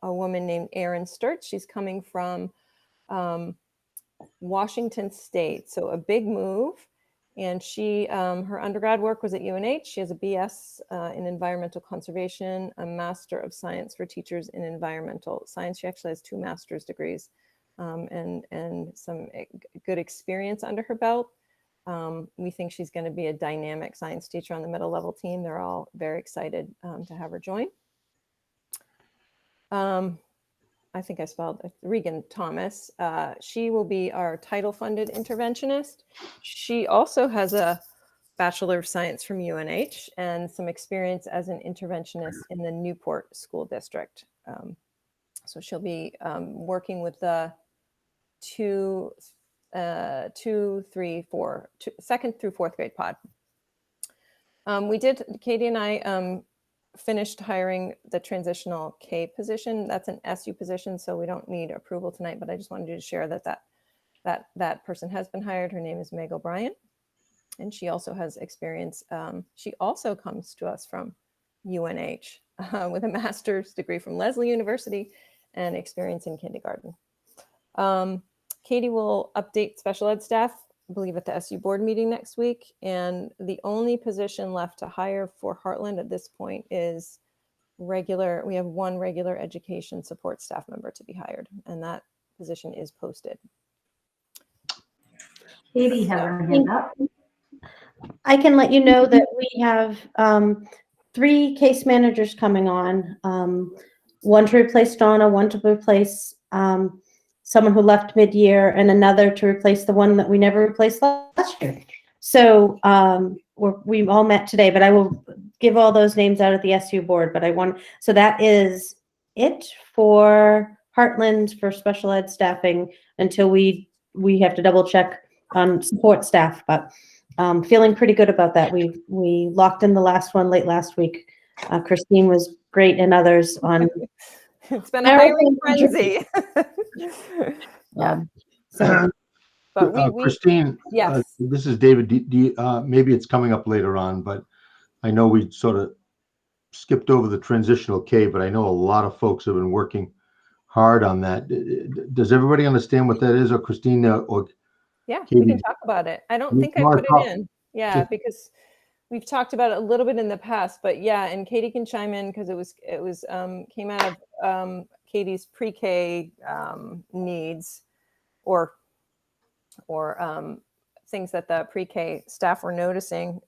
woman named Erin Sturtz. She's coming from Washington State, so a big move. And she, her undergrad work was at UNH. She has a BS in environmental conservation, a Master of Science for Teachers in Environmental Science. She actually has 2 master's degrees and some good experience under her belt. We think she's going to be a dynamic science teacher on the middle level team. They're all very excited to have her join. I think I spelled Regan Thomas. She will be our title funded interventionist. She also has a Bachelor of Science from UNH and some experience as an interventionist in the Newport School District. So she'll be working with the 2, 3, 4, 2nd through 4th grade pod. Katie and I finished hiring the transitional K position. That's an SU position, so we don't need approval tonight, but I just wanted you to share that person has been hired. Her name is Meg O'Brien, and she also has experience. She also comes to us from UNH with a master's degree from Lesley University and experience in kindergarten. Katie will update special ed staff I believe, at the SU board meeting next week. And the only position left to hire for Heartland at this point is regular. We have one regular education support staff member to be hired, and that position is posted. Katie has her hand up. I can let you know that we have 3 case managers coming on. One to replace Donna, one to replace someone who left mid-year, and another to replace the one that we never replaced last year. So we all met today, but I will give all those names out at the SU board. But so that is it for Heartland for special ed staffing until we have to double check on support staff. But feeling pretty good about that. We locked in the last one late last week. Christine was great, and others on. It's been a hiring frenzy. Yeah. So, but we Christine, yes. This is David. Do you, maybe it's coming up later on, but I know we sort of skipped over the transitional K, but I know a lot of folks have been working hard on that. Does everybody understand what that is, or Christina, or yeah, Katie? we can talk about it. I don't think I put it in. Yeah, because we've talked about it a little bit in the past, but yeah, and Katie can chime in because it was came out of Katie's pre-K needs or things that the pre-K staff were noticing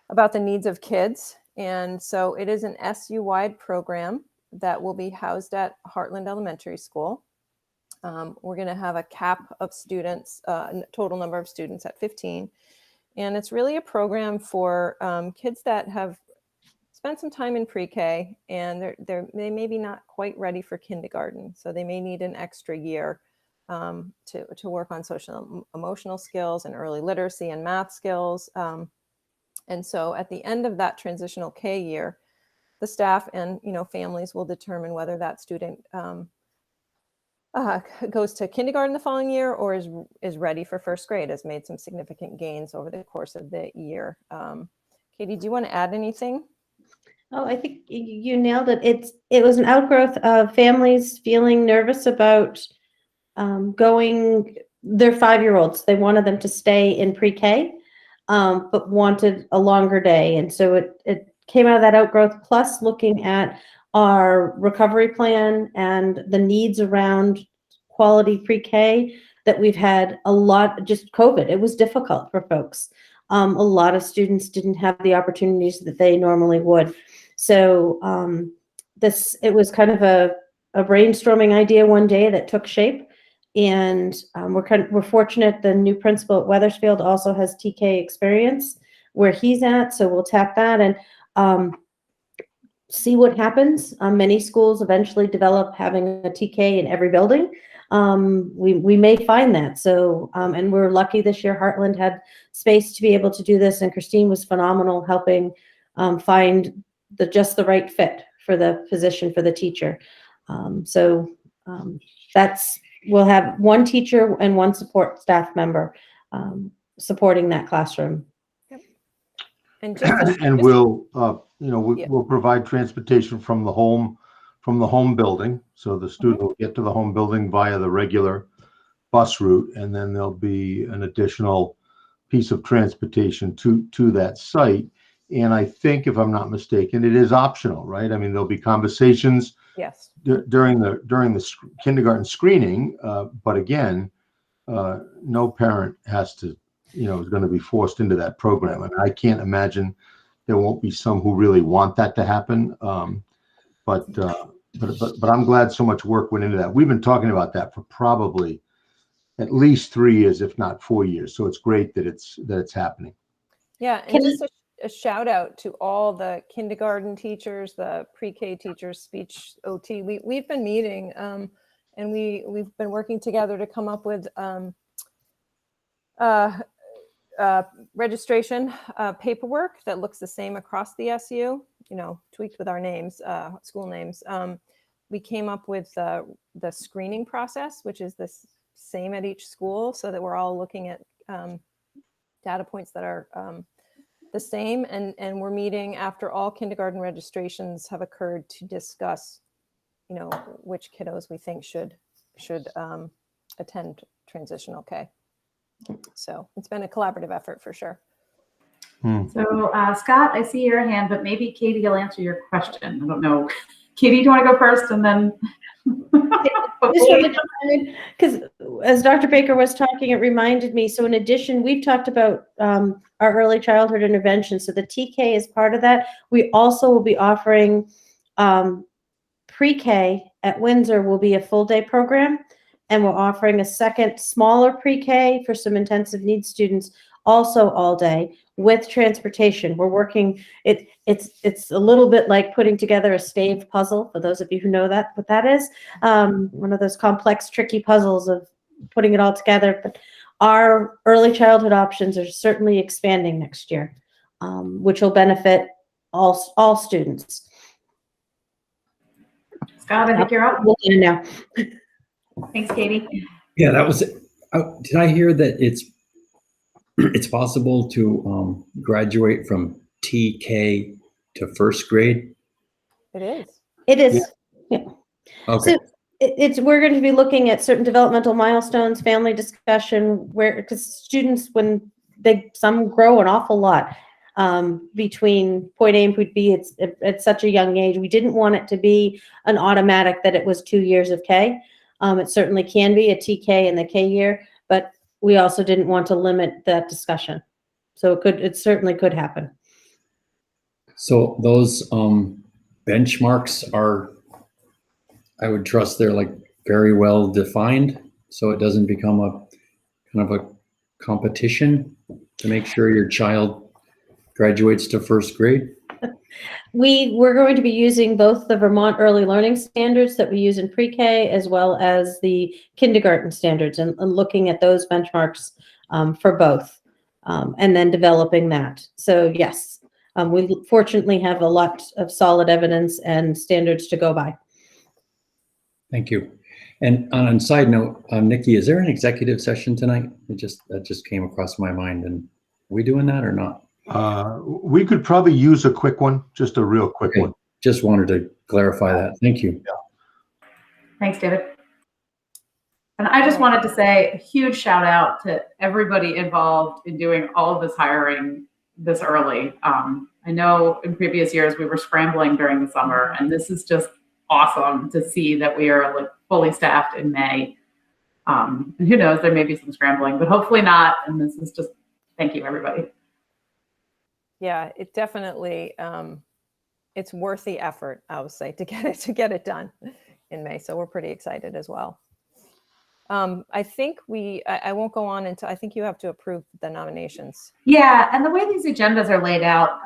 about the needs of kids. And so it is an SU-wide program that will be housed at Heartland Elementary School. We're going to have a cap of students, total number of students at 15. And it's really a program for kids that have spent some time in pre-K and they may be not quite ready for kindergarten. So they may need an extra year to work on social emotional skills and early literacy and math skills. And so at the end of that transitional K year, the staff and families will determine whether that student goes to kindergarten the following year or is ready for first grade, has made some significant gains over the course of the year. Katie, do you want to add anything? Oh, I think you nailed it. It was an outgrowth of families feeling nervous about going. They're 5-year-olds. They wanted them to stay in pre-K, but wanted a longer day. And so it came out of that outgrowth, plus looking at our recovery plan and the needs around quality pre-K that we've had a lot, just COVID. It was difficult for folks. A lot of students didn't have the opportunities that they normally would. So it was kind of a brainstorming idea one day that took shape. And we're fortunate the new principal at Wethersfield also has TK experience where he's at. So we'll tap that and see what happens. Many schools eventually develop having a TK in every building. We may find that. So, and we're lucky this year, Heartland had space to be able to do this. And Christine was phenomenal helping find just the right fit for the position for the teacher. We'll have one teacher and one support staff member supporting that classroom. Yep. And we'll provide transportation from the home building, so the student will get to the home building via the regular bus route, and then there'll be an additional piece of transportation to that site. And I think, if I'm not mistaken, it is optional, right? I mean, there'll be conversations. Yes. During the kindergarten screening, but again, no parent has to, is going to be forced into that program. And I can't imagine there won't be some who really want that to happen. But I'm glad so much work went into that. We've been talking about that for probably at least 3 years, if not 4 years. So it's great that it's happening. Yeah, and just a shout out to all the kindergarten teachers, the pre-K teachers, speech OT. We've been meeting and we've been working together to come up with registration paperwork that looks the same across the SU, tweaked with our names, school names. We came up with the screening process, which is the same at each school, so that we're all looking at data points that are the same, and we're meeting after all kindergarten registrations have occurred to discuss, which kiddos we think should attend transitional K. So it's been a collaborative effort for sure. So Scott, I see your hand, but maybe Katie will answer your question. I don't know. Katie, do you want to go first and then? Because as Dr. Baker was talking, it reminded me, so in addition, we've talked about our early childhood intervention. So the TK is part of that. We also will be offering pre-K at Windsor will be a full day program. And we're offering a second smaller pre-K for some intensive needs students, also all day with transportation. We're working, it's a little bit like putting together a stave puzzle, for those of you who know what that is. One of those complex, tricky puzzles of putting it all together. But our early childhood options are certainly expanding next year, which will benefit all students. Scott, I think you're up. Now. Thanks, Katie. Yeah, that was it. Did I hear that it's possible to graduate from TK to first grade? It is. It is. Yeah. Okay. So we're going to be looking at certain developmental milestones, family discussion, because students, when some grow an awful lot between point A and point B, it's at such a young age. We didn't want it to be an automatic that it was 2 years of K. It certainly can be a TK in the K year, but we also didn't want to limit that discussion. So it certainly could happen. So those benchmarks are, I would trust they're like very well defined, so it doesn't become a kind of a competition to make sure your child graduates to first grade. We're going to be using both the Vermont Early Learning Standards that we use in pre-K as well as the kindergarten standards and looking at those benchmarks for both and then developing that. So yes, we fortunately have a lot of solid evidence and standards to go by. Thank you. And on a side note, Nikki, is there an executive session tonight? That just came across my mind, and are we doing that or not? We could probably use a quick one, just a real quick one. Just wanted to clarify that. Thank you. Yeah. Thanks, David. And I just wanted to say a huge shout out to everybody involved in doing all of this hiring this early. I know in previous years we were scrambling during the summer, and this is just awesome to see that we are like fully staffed in May. And who knows, there may be some scrambling, but hopefully not. And this is just, thank you, everybody. Yeah, it definitely, it's worth the effort, I would say, to get it done in May. So we're pretty excited as well. I think I won't go on until, I think you have to approve the nominations. Yeah, and the way these agendas are laid out,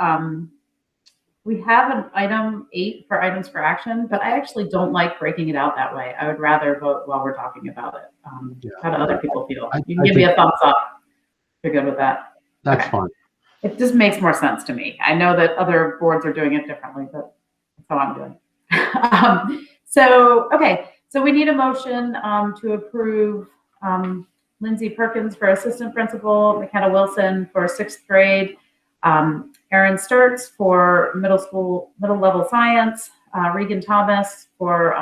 we have an item 8 for items for action, but I actually don't like breaking it out that way. I would rather vote while we're talking about it. How do other people feel? You can give me a thumbs up if you're good with that. That's fine. It just makes more sense to me. I know that other boards are doing it differently, but that's how I'm doing. So we need a motion to approve Lindsay Perkins for assistant principal, McKenna Wilson for 6th grade, Erin Sturts for middle level science, Regan Thomas for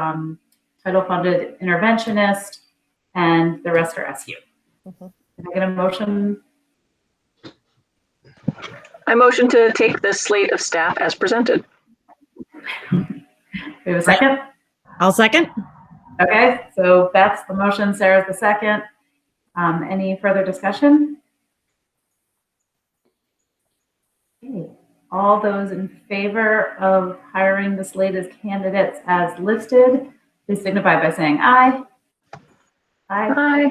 title funded interventionist, and the rest are SU. Can I get a motion? I motion to take the slate of staff as presented. We have a second? I'll second. Okay, so Beth's the motion, Sarah's the second. Any further discussion? Okay. All those in favor of hiring the slate as candidates as listed, please signify by saying aye. Aye.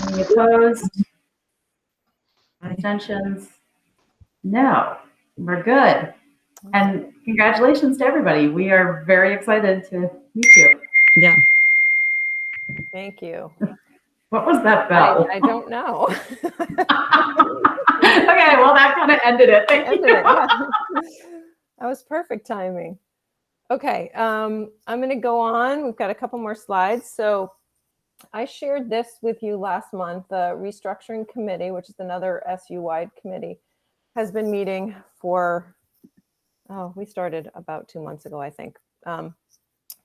Any opposed? Abstentions? No, we're good. And congratulations to everybody. We are very excited to meet you. Yeah. Thank you. What was that bell? I don't know. Okay, well, that kind of ended it. Thank you. That was perfect timing. Okay, I'm going to go on. We've got a couple more slides. So I shared this with you last month. The restructuring committee, which is another SU-wide committee, has been meeting for, we started about 2 months ago, I think, to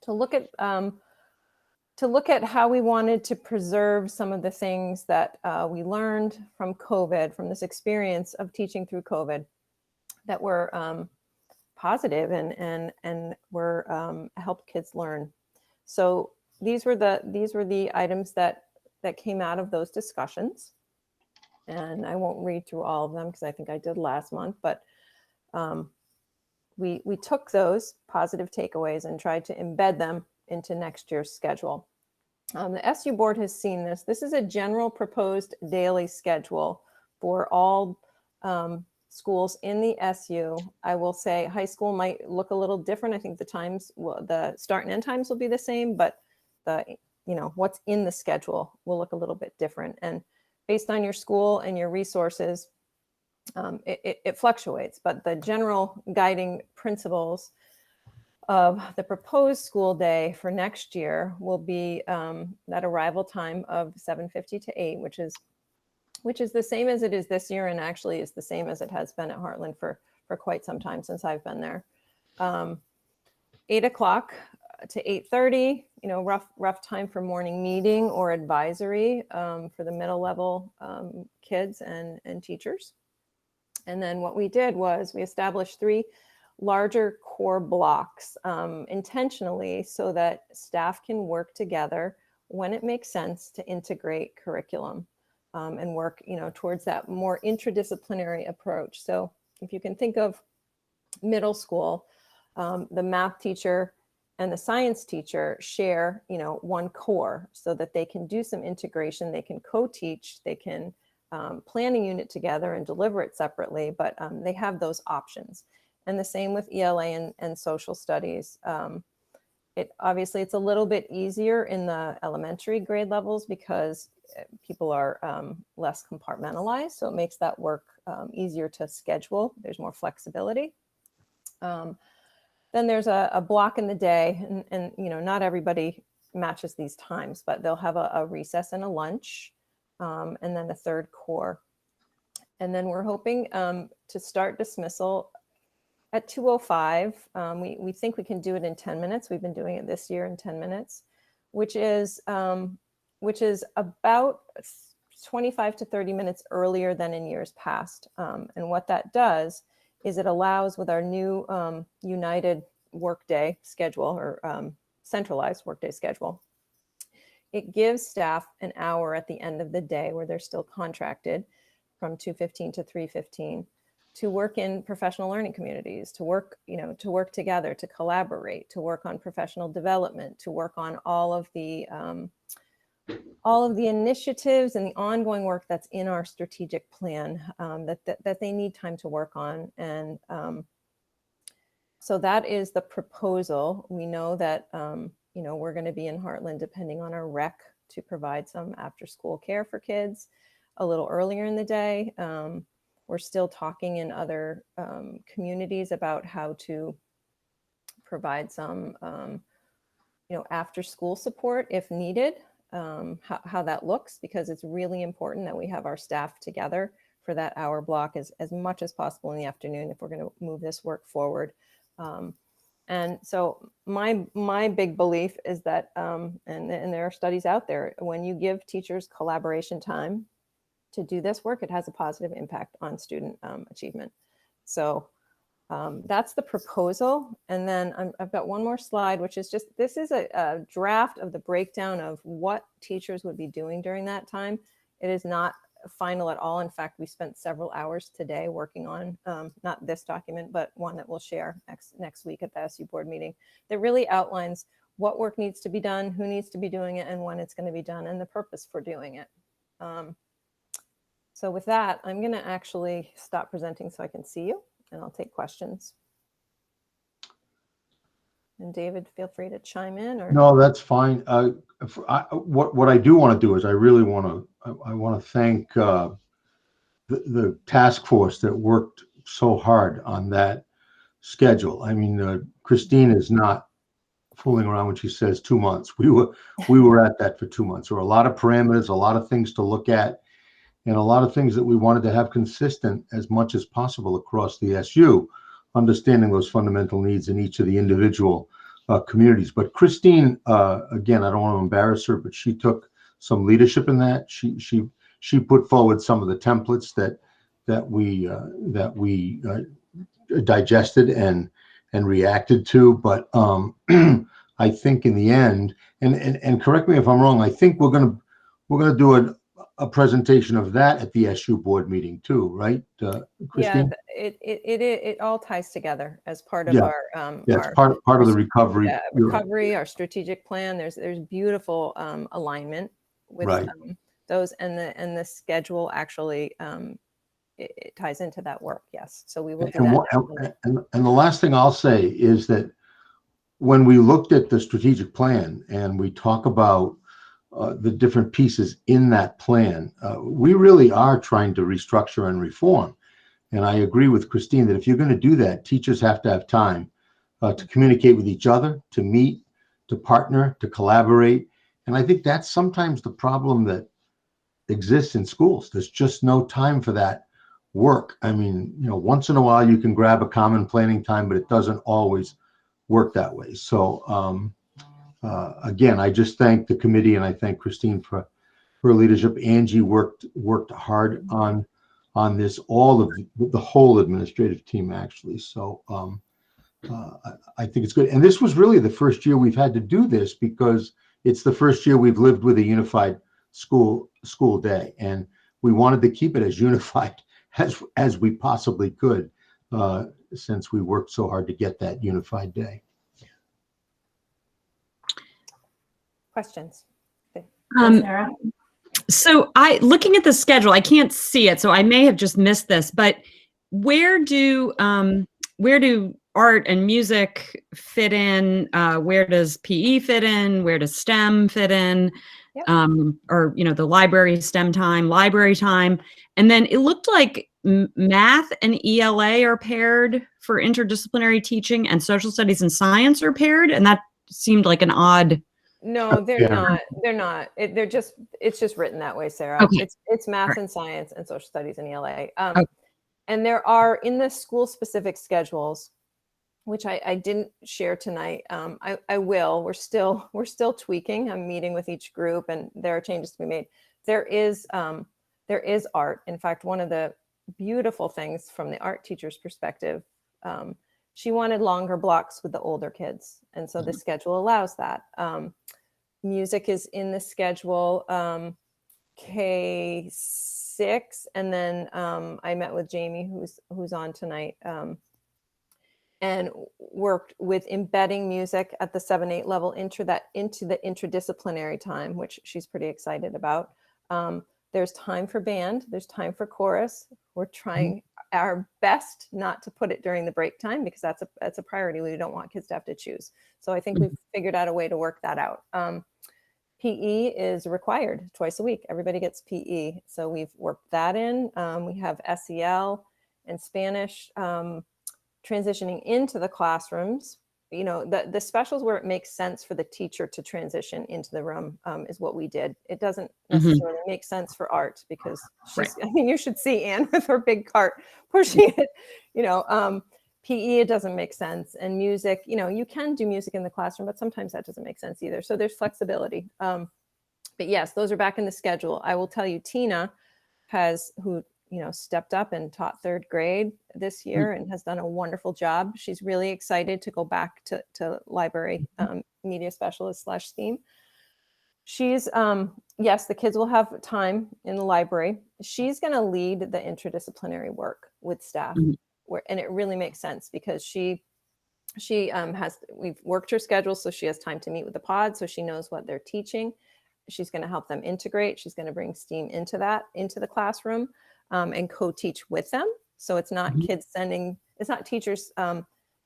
look at to look at how we wanted to preserve some of the things that we learned from COVID, from this experience of teaching through COVID, that were positive and were helped kids learn. So these were the items that came out of those discussions. And I won't read through all of them because I think I did last month, but we took those positive takeaways and tried to embed them into next year's schedule. The SU board has seen this. This is a general proposed daily schedule for all schools in the SU. I will say high school might look a little different. I think the times, the start and end times will be the same, but what's in the schedule will look a little bit different. And based on your school and your resources, it fluctuates, but the general guiding principles of the proposed school day for next year will be that arrival time of 7:50 to 8, which is the same as it is this year, and actually is the same as it has been at Heartland for quite some time since I've been there. 8 o'clock to 8:30, rough time for morning meeting or advisory for the middle level kids and teachers. And then what we did was we established 3 larger core blocks intentionally so that staff can work together when it makes sense to integrate curriculum and work, towards that more interdisciplinary approach. So if you can think of middle school, the math teacher and the science teacher share, one core so that they can do some integration, they can co-teach, they can plan a unit together and deliver it separately, but they have those options. And the same with ELA and social studies. Obviously it's a little bit easier in the elementary grade levels because people are less compartmentalized. So it makes that work easier to schedule. There's more flexibility. Then there's a block in the day and not everybody matches these times, but they'll have a recess and a lunch. And then the third core. And then we're hoping to start dismissal at 2:05. We think we can do it in 10 minutes. We've been doing it this year in 10 minutes, which is about 25 to 30 minutes earlier than in years past. And what that does is it allows, with our new united workday schedule or centralized workday schedule, it gives staff an hour at the end of the day where they're still contracted from 2:15 to 3:15 to work in professional learning communities, to work together, to collaborate, to work on professional development, to work on all of the initiatives and the ongoing work that's in our strategic plan that they need time to work on. And so that is the proposal. We know that we're going to be in Heartland, depending on our rec, to provide some after school care for kids a little earlier in the day. We're still talking in other communities about how to provide some, after school support if needed, how that looks, because it's really important that we have our staff together for that hour block as much as possible in the afternoon if we're going to move this work forward. And so my big belief is that, and there are studies out there, when you give teachers collaboration time to do this work, it has a positive impact on student achievement. So that's the proposal. And then I've got one more slide, which is just, this is a draft of the breakdown of what teachers would be doing during that time. It is not final at all. In fact, we spent several hours today working on, not this document, but one that we'll share next week at the SU board meeting, that really outlines what work needs to be done, who needs to be doing it, and when it's going to be done, and the purpose for doing it. So with that, I'm going to actually stop presenting so I can see you, and I'll take questions. And David, feel free to chime in. Or no, that's fine. What I do want to do is I really want to thank the task force that worked so hard on that schedule. I mean, Christine is not fooling around when she says 2 months. We were at that for 2 months. There were a lot of parameters, a lot of things to look at, and a lot of things that we wanted to have consistent as much as possible across the SU, understanding those fundamental needs in each of the individual communities. But Christine, again, I don't want to embarrass her, but she took some leadership in that. She put forward some of the templates that we digested and reacted to. But I think in the end, and correct me if I'm wrong, I think we're gonna do a presentation of that at the SU board meeting too, right, Christine? Yeah, it all ties together as part of Yeah. our Yeah, it's part of the recovery. recovery, our strategic plan. There's beautiful alignment with Right. those, and the schedule actually it ties into that work. Yes, so we will do that. And the last thing I'll say is that when we looked at the strategic plan and we talk about the different pieces in that plan, we really are trying to restructure and reform. And I agree with Christine that if you're going to do that, teachers have to have time to communicate with each other, to meet, to partner, to collaborate. And I think that's sometimes the problem that exists in schools. There's just no time for that work. I mean, once in a while you can grab a common planning time, but it doesn't always work that way. So again, I just thank the committee and I thank Christine for her leadership. Angie worked hard on this, all of the whole administrative team actually. So I think it's good. And this was really the first year we've had to do this because it's the first year we've lived with a unified school day, and we wanted to keep it as unified as we possibly could, since we worked so hard to get that unified day. Questions? Sarah? So looking at the schedule, I can't see it, so I may have just missed this, but where do art and music fit in? Where does PE fit in? Where does STEM fit in? Yep. Or the library STEM time, library time. And then it looked like math and ELA are paired for interdisciplinary teaching, and social studies and science are paired. And that seemed like an odd. No, they're not. They're not. It's just written that way, Sarah. Okay. It's math Right. and science and social studies and ELA. Okay. And there are in the school specific schedules, which I didn't share tonight. I will. We're still tweaking. I'm meeting with each group, and there are changes to be made. There is art. In fact, one of the beautiful things from the art teacher's perspective, she wanted longer blocks with the older kids, and so the schedule allows that. Music is in the schedule, K6, and then I met with Jamie, who's on tonight. And worked with embedding music at the 7-8 level into the interdisciplinary time, which she's pretty excited about. There's time for band, there's time for chorus. We're trying our best not to put it during the break time because that's a priority. We don't want kids to have to choose. So I think we've figured out a way to work that out. PE is required twice a week. Everybody gets PE. So we've worked that in. We have SEL and Spanish transitioning into the classrooms. The specials where it makes sense for the teacher to transition into the room is what we did. It doesn't necessarily make sense for art because she's, I mean, you should see Anne with her big cart pushing it, PE, it doesn't make sense. And music, you can do music in the classroom, but sometimes that doesn't make sense either. So there's flexibility. But yes, those are back in the schedule. I will tell you, Tina who stepped up and taught 3rd grade this year and has done a wonderful job. She's really excited to go back to library media specialist / STEAM. She's, yes, the kids will have time in the library. She's going to lead the interdisciplinary work with staff, and it really makes sense because we've worked her schedule so she has time to meet with the pod, so she knows what they're teaching. She's going to help them integrate. She's going to bring STEAM into the classroom. And co-teach with them. So it's not it's not teachers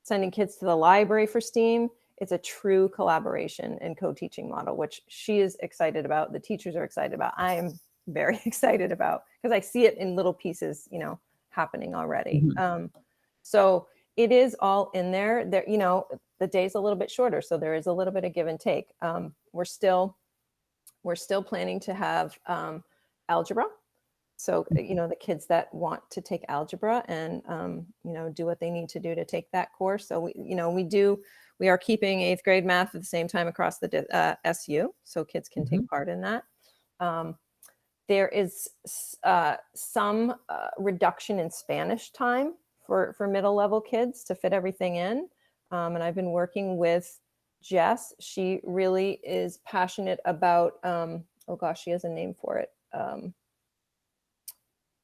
sending kids to the library for STEAM. It's a true collaboration and co-teaching model, which she is excited about. The teachers are excited about. I am very excited about because I see it in little pieces, happening already. So it is all in there. There, the day's a little bit shorter, so there is a little bit of give and take. We're still planning to have algebra So, the kids that want to take algebra and, do what they need to do to take that course. So we are keeping 8th grade math at the same time across the SU, so kids can take part in that. There is some reduction in Spanish time for middle level kids to fit everything in. And I've been working with Jess. She really is passionate about, oh gosh, she has a name for it.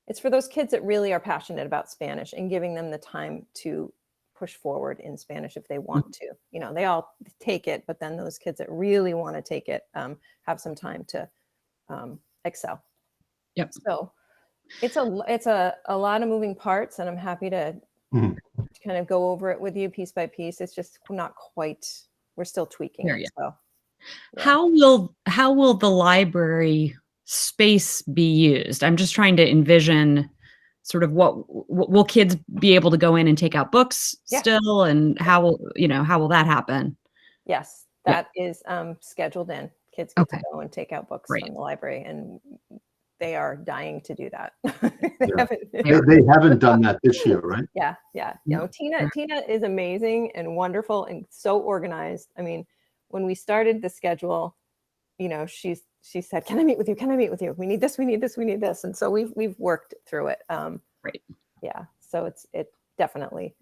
It's for those kids that really are passionate about Spanish and giving them the time to push forward in Spanish if they want to. They all take it, but then those kids that really want to take it have some time to excel. Yep. So it's a lot of moving parts, and I'm happy to kind of go over it with you piece by piece. It's just not quite. We're still tweaking it. So, yeah. How will the library space be used? I'm just trying to envision sort of what will kids be able to go in and take out books still, and how will that happen? Yes, that is scheduled in. Kids get to go and take out books from the library, and they are dying to do that. They haven't done that this year, right? Yeah. Tina is amazing and wonderful and so organized. I mean, when we started the schedule, she said, "Can I meet with you? Can I meet with you? We need this. We need this. We need this." And so we've worked through it. Right. Yeah. So it definitely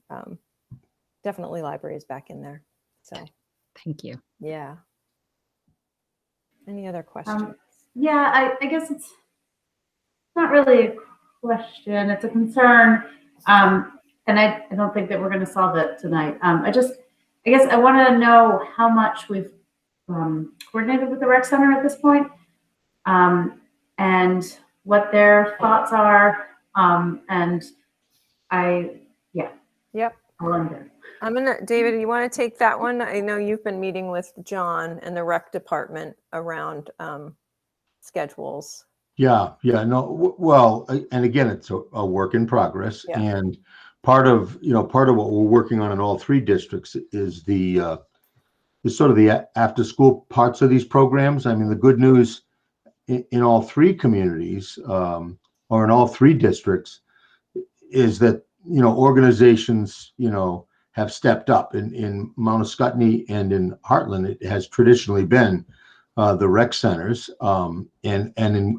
library is back in there. So thank you. Yeah. Any other questions? I guess it's not really a question. It's a concern. And I don't think that we're going to solve it tonight. I guess I want to know how much we've coordinated with the rec center at this point, and what their thoughts are. Yep. I'll end there. David, you want to take that one? I know you've been meeting with John and the rec department around schedules. Well, and again, it's a work in progress. Yeah. And part of what we're working on in all three districts is is sort of the after school parts of these programs. I mean, the good news in all three communities, or in all three districts, is that, organizations, have stepped up. In Mount Scottney and in Heartland, it has traditionally been the rec centers, and in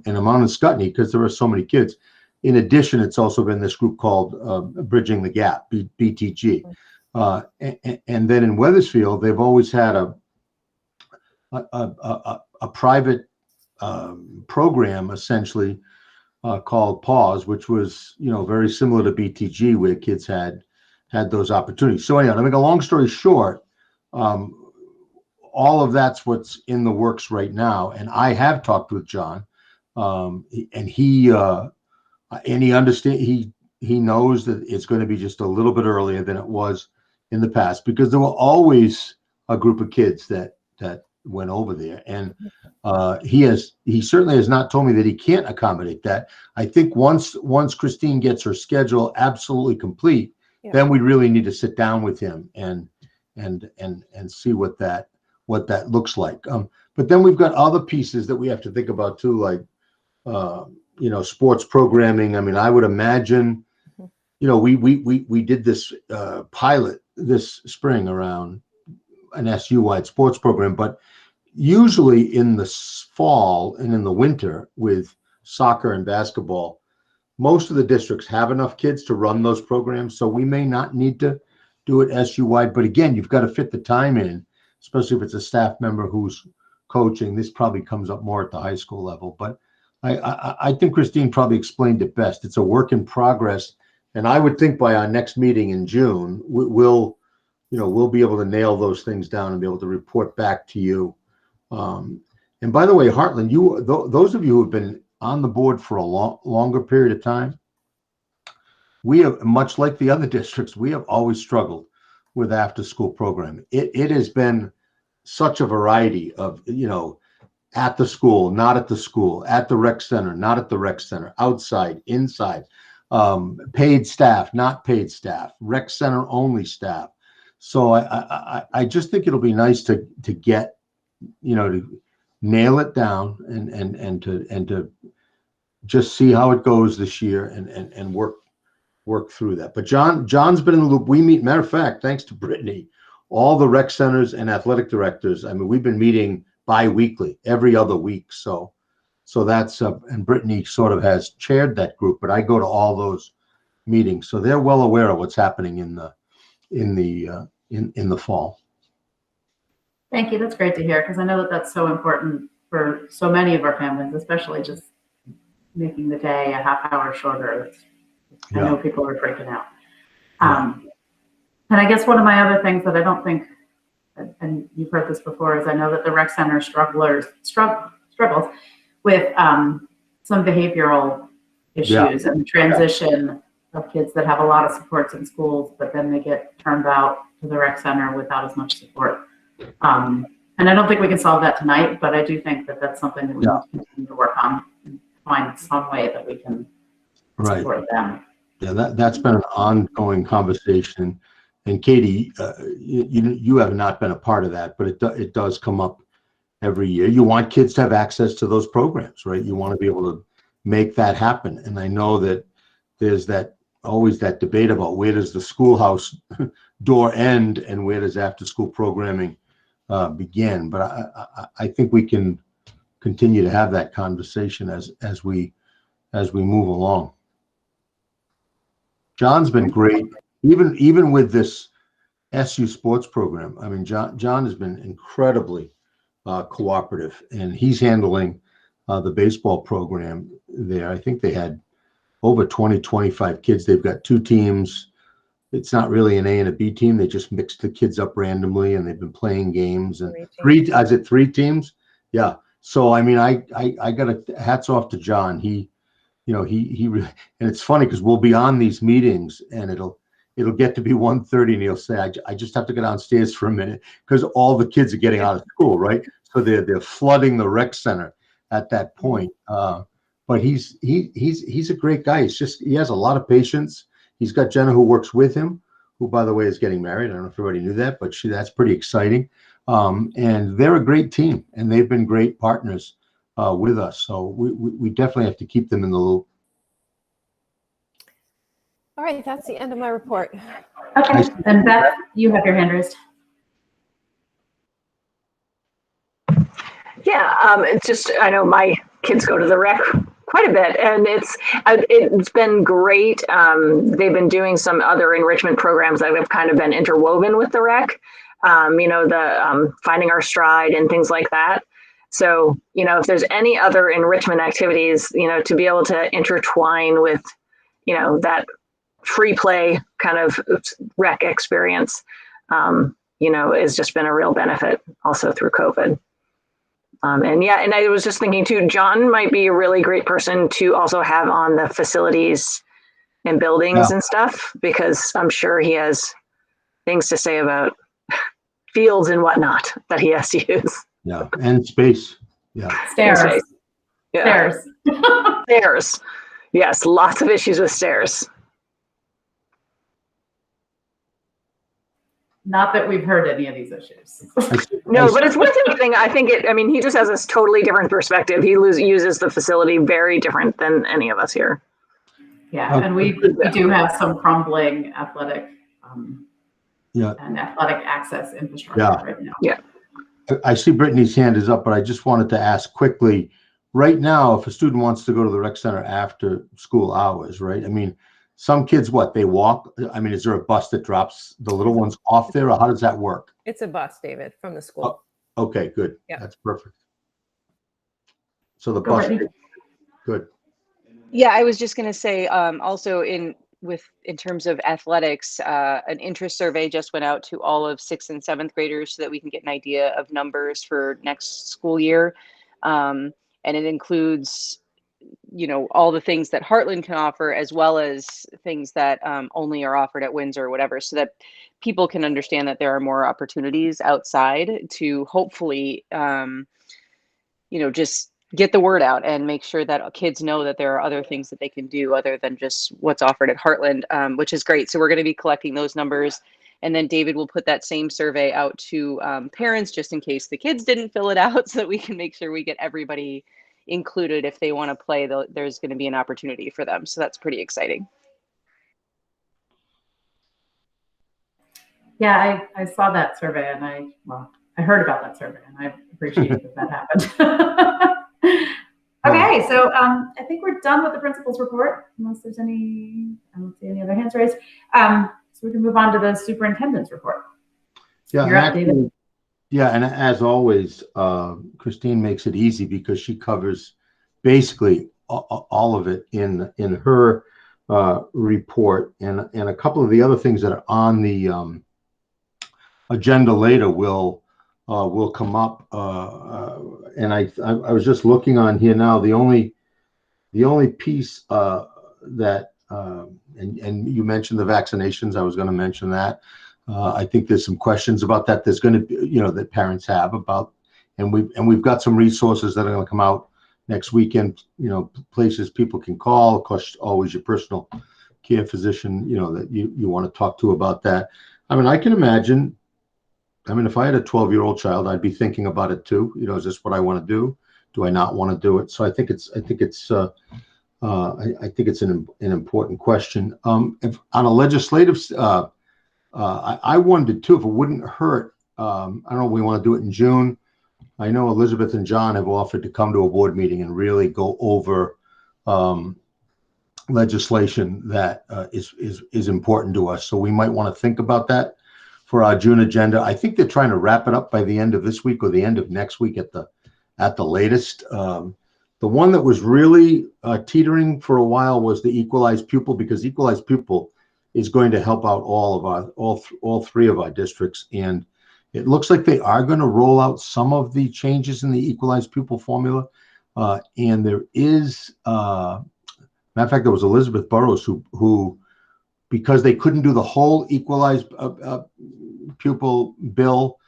Mount Scottney, because there are so many kids. In addition, it's also been this group called Bridging the Gap, BTG. And then in Wethersfield, they've always had a private program, essentially, called Pause, which was, very similar to BTG, where kids had those opportunities. So anyhow, to make a long story short, all of that's what's in the works right now. And I have talked with John, and he understands, he knows that it's going to be just a little bit earlier than it was in the past, because there were always a group of kids that went over there. And he certainly has not told me that he can't accommodate that. I think once Christine gets her schedule absolutely complete, then we really need to sit down with him and see what that looks like. But then we've got other pieces that we have to think about too, like sports programming. I mean, I would imagine, we did this pilot this spring around an SU-wide sports program, but usually in the fall and in the winter with soccer and basketball, most of the districts have enough kids to run those programs, so we may not need to do it SU-wide. But again, you've got to fit the time in, especially if it's a staff member who's coaching. This probably comes up more at the high school level, but I think Christine probably explained it best. It's a work in progress, and I would think by our next meeting in June, we'll be able to nail those things down and be able to report back to you. And by the way, Heartland, those of you who have been on the board for a longer period of time, we have, much like the other districts, we have always struggled with after-school programming. It has been such a variety of, at the school, not at the school, at the rec center, not at the rec center, outside, inside, paid staff, not paid staff, rec center only staff. So I just think it'll be nice to get, to nail it down and to just see how it goes this year and work through that. But John's been in the loop. We meet, matter of fact, thanks to Brittany, all the rec centers and athletic directors. I mean, we've been meeting bi-weekly, every other week. So that's and Brittany sort of has chaired that group, but I go to all those meetings, so they're well aware of what's happening in the fall. Thank you. That's great to hear, because I know that that's so important for so many of our families, especially just making the day a half hour shorter. I know people are freaking out. And I guess one of my other things that I don't think, and you've heard this before, is I know that the rec center struggles with some behavioral issues and the transition of kids that have a lot of supports in schools, but then they get turned out to the rec center without as much support. And I don't think we can solve that tonight, but I do think that that's something that we need to continue to work on and find some way that we can support them. Yeah, that's been an ongoing conversation. And Katie, you have not been a part of that, but it does come up every year. You want kids to have access to those programs, right? You want to be able to make that happen. And I know that there's always that debate about where does the schoolhouse door end and where does after school programming begin. But I think we can continue to have that conversation as we move along. John's been great, even with this SU sports program. I mean, John has been incredibly cooperative, and he's handling the baseball program there. I think they had over 25 kids. They've got 2 teams. It's not really an A and a B team. They just mixed the kids up randomly, and they've been playing games. And 3 teams? Yeah. So, I mean, I got hats off to John. He and it's funny because we'll be on these meetings and it'll get to be 1:30 and he'll say, I just have to go downstairs for a minute because all the kids are getting out of school, right? So they're flooding the rec center at that point. But he's a great guy. He has a lot of patience. He's got Jenna who works with him, who, by the way, is getting married. I don't know if everybody knew that, but that's pretty exciting. And they're a great team, and they've been great partners with us. So we definitely have to keep them in the loop. All right, that's the end of my report. Okay, and Beth, you have your hand raised. Yeah, it's just, I know my kids go to the rec quite a bit, and it's been great. They've been doing some other enrichment programs that have kind of been interwoven with the rec, finding our stride and things like that. So, if there's any other enrichment activities, to be able to intertwine with, that free play kind of rec experience, has just been a real benefit also through COVID. And I was just thinking too, John might be a really great person to also have on the facilities and buildings and stuff, because I'm sure he has things to say about fields and whatnot that he has to use. Yeah, and space. Yeah. Stairs. Yeah. Stairs. Stairs. Yes, lots of issues with stairs. Not that we've heard any of these issues. No, but it's worth anything. I think he just has a totally different perspective. He uses the facility very different than any of us here. Yeah, and we do have some crumbling athletic and athletic access infrastructure right now. Yeah. I see Brittany's hand is up, but I just wanted to ask quickly, right now, if a student wants to go to the rec center after school hours, right? I mean, some kids, they walk? I mean, is there a bus that drops the little ones off there, or how does that work? It's a bus, David, from the school. Oh, okay, good. Yeah. That's perfect. So the bus, good. Yeah, I was just going to say, also in terms of athletics, an interest survey just went out to all of 6th and 7th graders so that we can get an idea of numbers for next school year. And it includes, all the things that Heartland can offer, as well as things that only are offered at Windsor or whatever, so that people can understand that there are more opportunities outside to hopefully, just get the word out and make sure that kids know that there are other things that they can do other than just what's offered at Heartland, which is great. So we're going to be collecting those numbers. And then David will put that same survey out to parents, just in case the kids didn't fill it out, so that we can make sure we get everybody included if they want to play. There's going to be an opportunity for them. So that's pretty exciting. Yeah, I saw that survey and I heard about that survey and I appreciate that happened. Okay, so I think we're done with the principal's report, unless there's I don't see any other hands raised. So we can move on to the superintendent's report. Yeah, You're up, David. Yeah, and as always, Christine makes it easy because she covers basically all of it in her report, and a couple of the other things that are on the agenda later will come up. And I was just looking on here now. The only piece that and you mentioned the vaccinations. I was going to mention that. I think there's some questions about that. There's going to be, that parents have about, and we've got some resources that are going to come out next weekend. Places people can call. Of course, always your personal care physician. That you want to talk to about that. I mean, I can imagine. I mean, if I had a 12-year-old child, I'd be thinking about it too. Is this what I want to do? Do I not want to do it? So I think it's an important question. If on a legislative, I wondered too if it wouldn't hurt. I don't know if we want to do it in June. I know Elizabeth and John have offered to come to a board meeting and really go over legislation that is important to us. So we might want to think about that for our June agenda. I think they're trying to wrap it up by the end of this week or the end of next week at the latest. The one that was really teetering for a while was the equalized pupil, because equalized pupil is going to help out all three of our districts, and it looks like they are going to roll out some of the changes in the equalized pupil formula. And there is, matter of fact, there was Elizabeth Burrows who because they couldn't do the whole equalized pupil bill,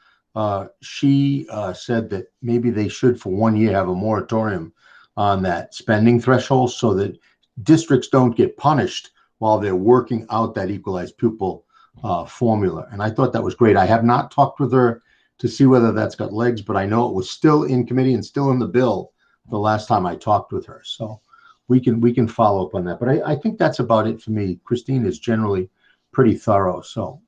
she said that maybe they should for 1 year have a moratorium on that spending threshold so that districts don't get punished while they're working out that equalized pupil formula. And I thought that was great. I have not talked with her to see whether that's got legs, but I know it was still in committee and still in the bill the last time I talked with her. So we can follow up on that. But I think that's about it for me. Christine is generally pretty thorough. So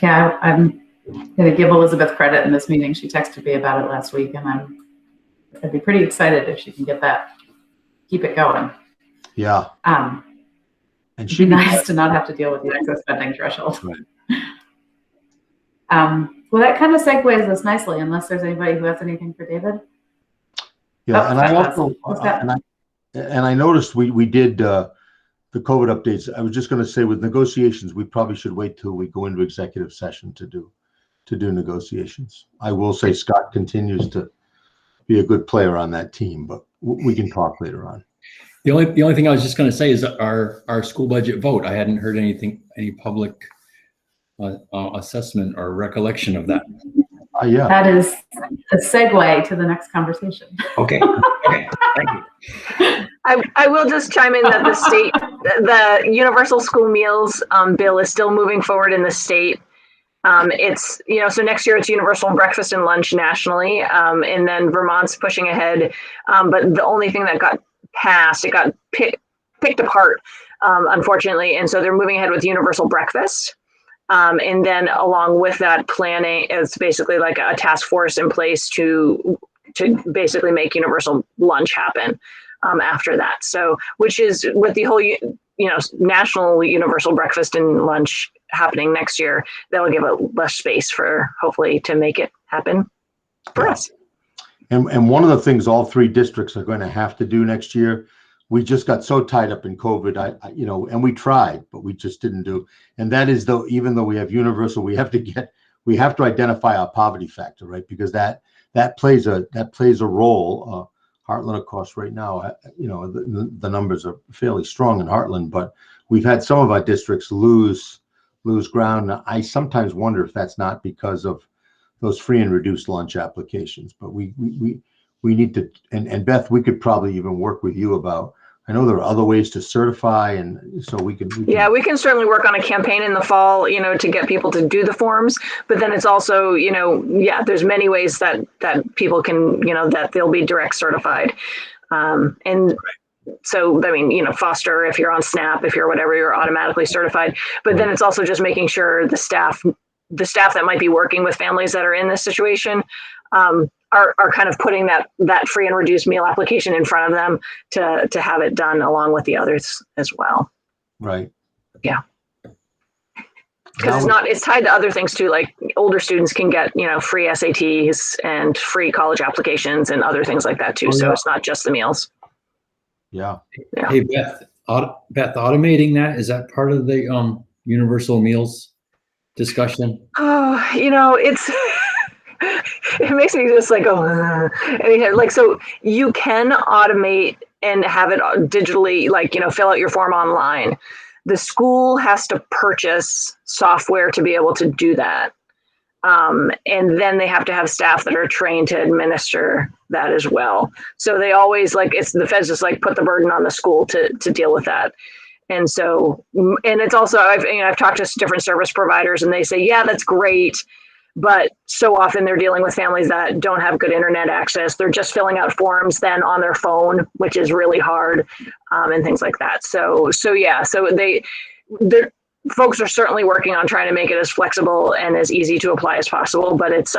Yeah, I'm going to give Elizabeth credit in this meeting. She texted me about it last week, and I'd be pretty excited if she can keep it going. Yeah. And she'd be nice to not have to deal with the excess spending threshold. Right. Well, that kind of segues us nicely, unless there's anybody who has anything for David. Yeah, and I also and I noticed we did the COVID updates. I was just going to say with negotiations, we probably should wait till we go into executive session to do negotiations. I will say Scott continues to be a good player on that team, but we can talk later on. The only thing I was just going to say is our school budget vote. I hadn't heard any public assessment or recollection of that. Yeah. That is a segue to the next conversation. Okay. Okay. Thank you. I will just chime in that the universal school meals bill is still moving forward in the state. It's, so next year it's universal breakfast and lunch nationally. And then Vermont's pushing ahead. But the only thing that got passed, it got picked apart, unfortunately. And so they're moving ahead with universal breakfast. And then along with that, planning is basically like a task force in place to basically make universal lunch happen after that. So, which is with the whole, national universal breakfast and lunch happening next year, that'll give it less space for hopefully to make it happen for us. And one of the things all three districts are going to have to do next year, we just got so tied up in COVID, and we tried, but we just didn't do. And that is even though we have universal, we have to identify our poverty factor, right? Because that plays a role. Heartland, of course, right now, the numbers are fairly strong in Heartland, but we've had some of our districts lose ground. I sometimes wonder if that's not because of those free and reduced lunch applications, but we need to, and Beth, we could probably even work with you about I know there are other ways to certify, and so we can. Yeah, we can certainly work on a campaign in the fall, to get people to do the forms. But then it's also, yeah, there's many ways that people can, that they'll be direct certified. And so, I mean, foster, if you're on SNAP, if you're whatever, you're automatically certified. But then it's also just making sure the staff that might be working with families that are in this situation are kind of putting that free and reduced meal application in front of them to have it done along with the others as well. Right. Yeah. Because it's tied to other things too, like older students can get, free SATs and free college applications and other things like that too. So it's not just the meals. Yeah. Hey, Beth, automating that, is that part of the universal meals discussion? Oh, it's it makes me just like go so you can automate and have it digitally, fill out your form online. The school has to purchase software to be able to do that. And then they have to have staff that are trained to administer that as well. So they always the feds just put the burden on the school to deal with that. And so, and it's also, I've talked to different service providers and they say, yeah, that's great. But so often they're dealing with families that don't have good internet access. They're just filling out forms then on their phone, which is really hard, and things like that. So yeah, so the folks are certainly working on trying to make it as flexible and as easy to apply as possible. But it's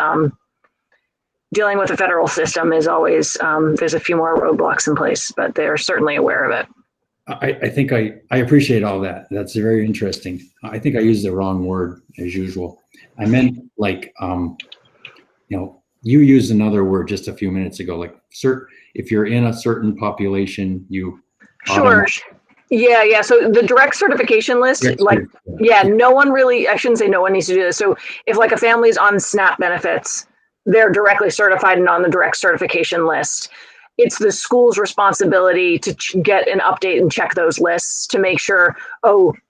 dealing with the federal system is always, there's a few more roadblocks in place, but they're certainly aware of it. I think I appreciate all that. That's very interesting. I think I used the wrong word as usual. I meant you used another word just a few minutes ago, if you're in a certain population, you. Sure. Yeah. So the direct certification list, no one really, I shouldn't say no one needs to do this. So if a family's on SNAP benefits, they're directly certified and on the direct certification list. It's the school's responsibility to get an update and check those lists to make sure,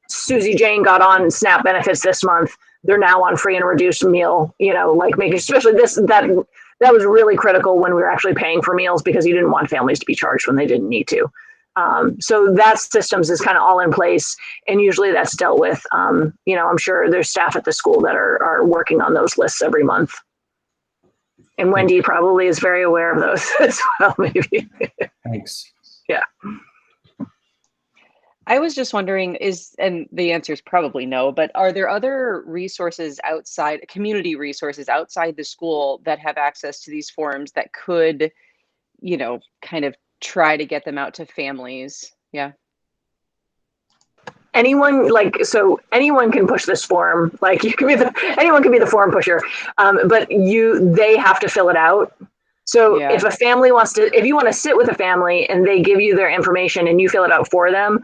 Susie Jane got on SNAP benefits this month. They're now on free and reduced meal, making, especially that was really critical when we were actually paying for meals because you didn't want families to be charged when they didn't need to. So that systems is kind of all in place. And usually that's dealt with, I'm sure there's staff at the school that are working on those lists every month. And Wendy probably is very aware of those as well, maybe. Thanks. Yeah. I was just wondering, and the answer is probably no, but are there other resources community resources outside the school that have access to these forms that could, kind of try to get them out to families? Yeah. Anyone anyone can push this form. Anyone can be the form pusher, but they have to fill it out. So if a family if you want to sit with a family and they give you their information and you fill it out for them,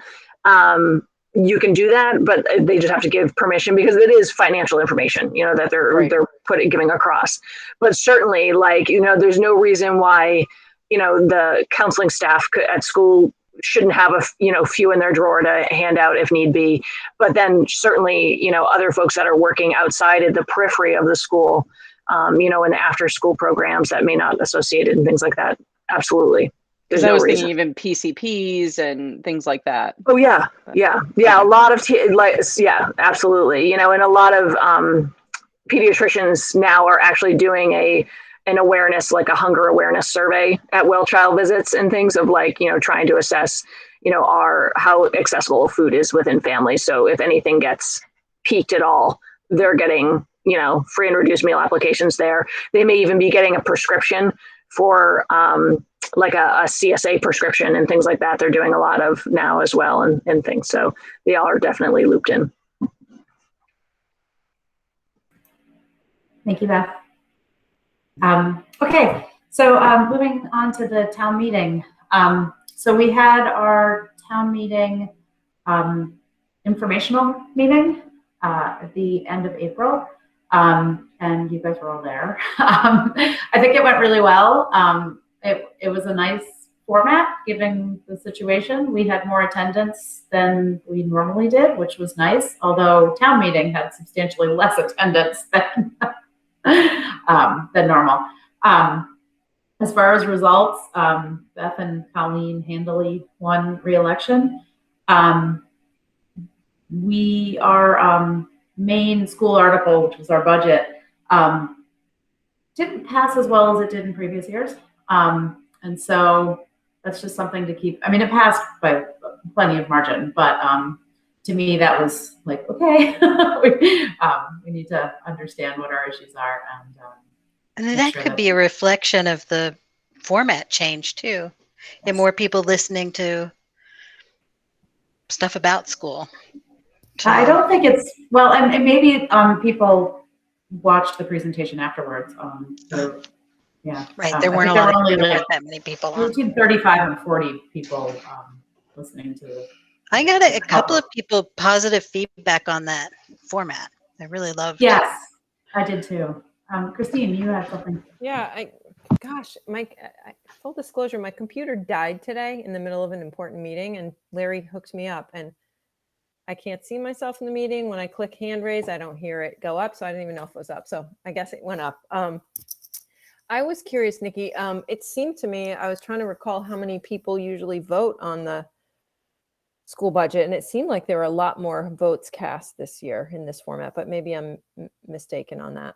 you can do that, but they just have to give permission because it is financial information, that they're giving across. But certainly, there's no reason why, the counseling staff at school shouldn't have a few in their drawer to hand out if need be. But then certainly, other folks that are working outside of the periphery of the school, in the after school programs that may not associated and things like that. Absolutely. There's no reason. Thinking even PCPs and things like that. Oh yeah. A lot of absolutely. And a lot of pediatricians now are actually doing an awareness, a hunger awareness survey at well child visits and things of trying to assess, how accessible food is within families. So if anything gets peaked at all, they're getting, free and reduced meal applications there. They may even be getting a prescription for a CSA prescription and things like that. They're doing a lot of now as well and things. So they all are definitely looped in. Thank you, Beth. Okay, so moving on to the town meeting. So we had our town meeting informational meeting at the end of April, and you guys were all there. I think it went really well. It was a nice format given the situation. We had more attendance than we normally did, which was nice, although town meeting had substantially less attendance than normal. As far as results, Beth and Colleen handily won re-election. Our main school article, which was our budget, didn't pass as well as it did in previous years. And so that's just something to keep. I mean, it passed by plenty of margin, but to me, that was like, okay, we need to understand what our issues are. And that could be a reflection of the format change too, and more people listening to stuff about school. I don't think it's, well, and maybe people watched the presentation afterwards. So yeah. Right, there weren't only like that many people on. Between 35 and 40 people listening to it. I got a couple of people positive feedback on that format. I really loved it. Yes, I did too. Christine, you had something. Yeah, gosh, full disclosure, my computer died today in the middle of an important meeting, and Larry hooked me up, and I can't see myself in the meeting. When I click hand raise, I don't hear it go up, so I didn't even know if it was up. So I guess it went up. I was curious, Nikki. It seemed to me, I was trying to recall how many people usually vote on the school budget, and it seemed like there were a lot more votes cast this year in this format, but maybe I'm mistaken on that.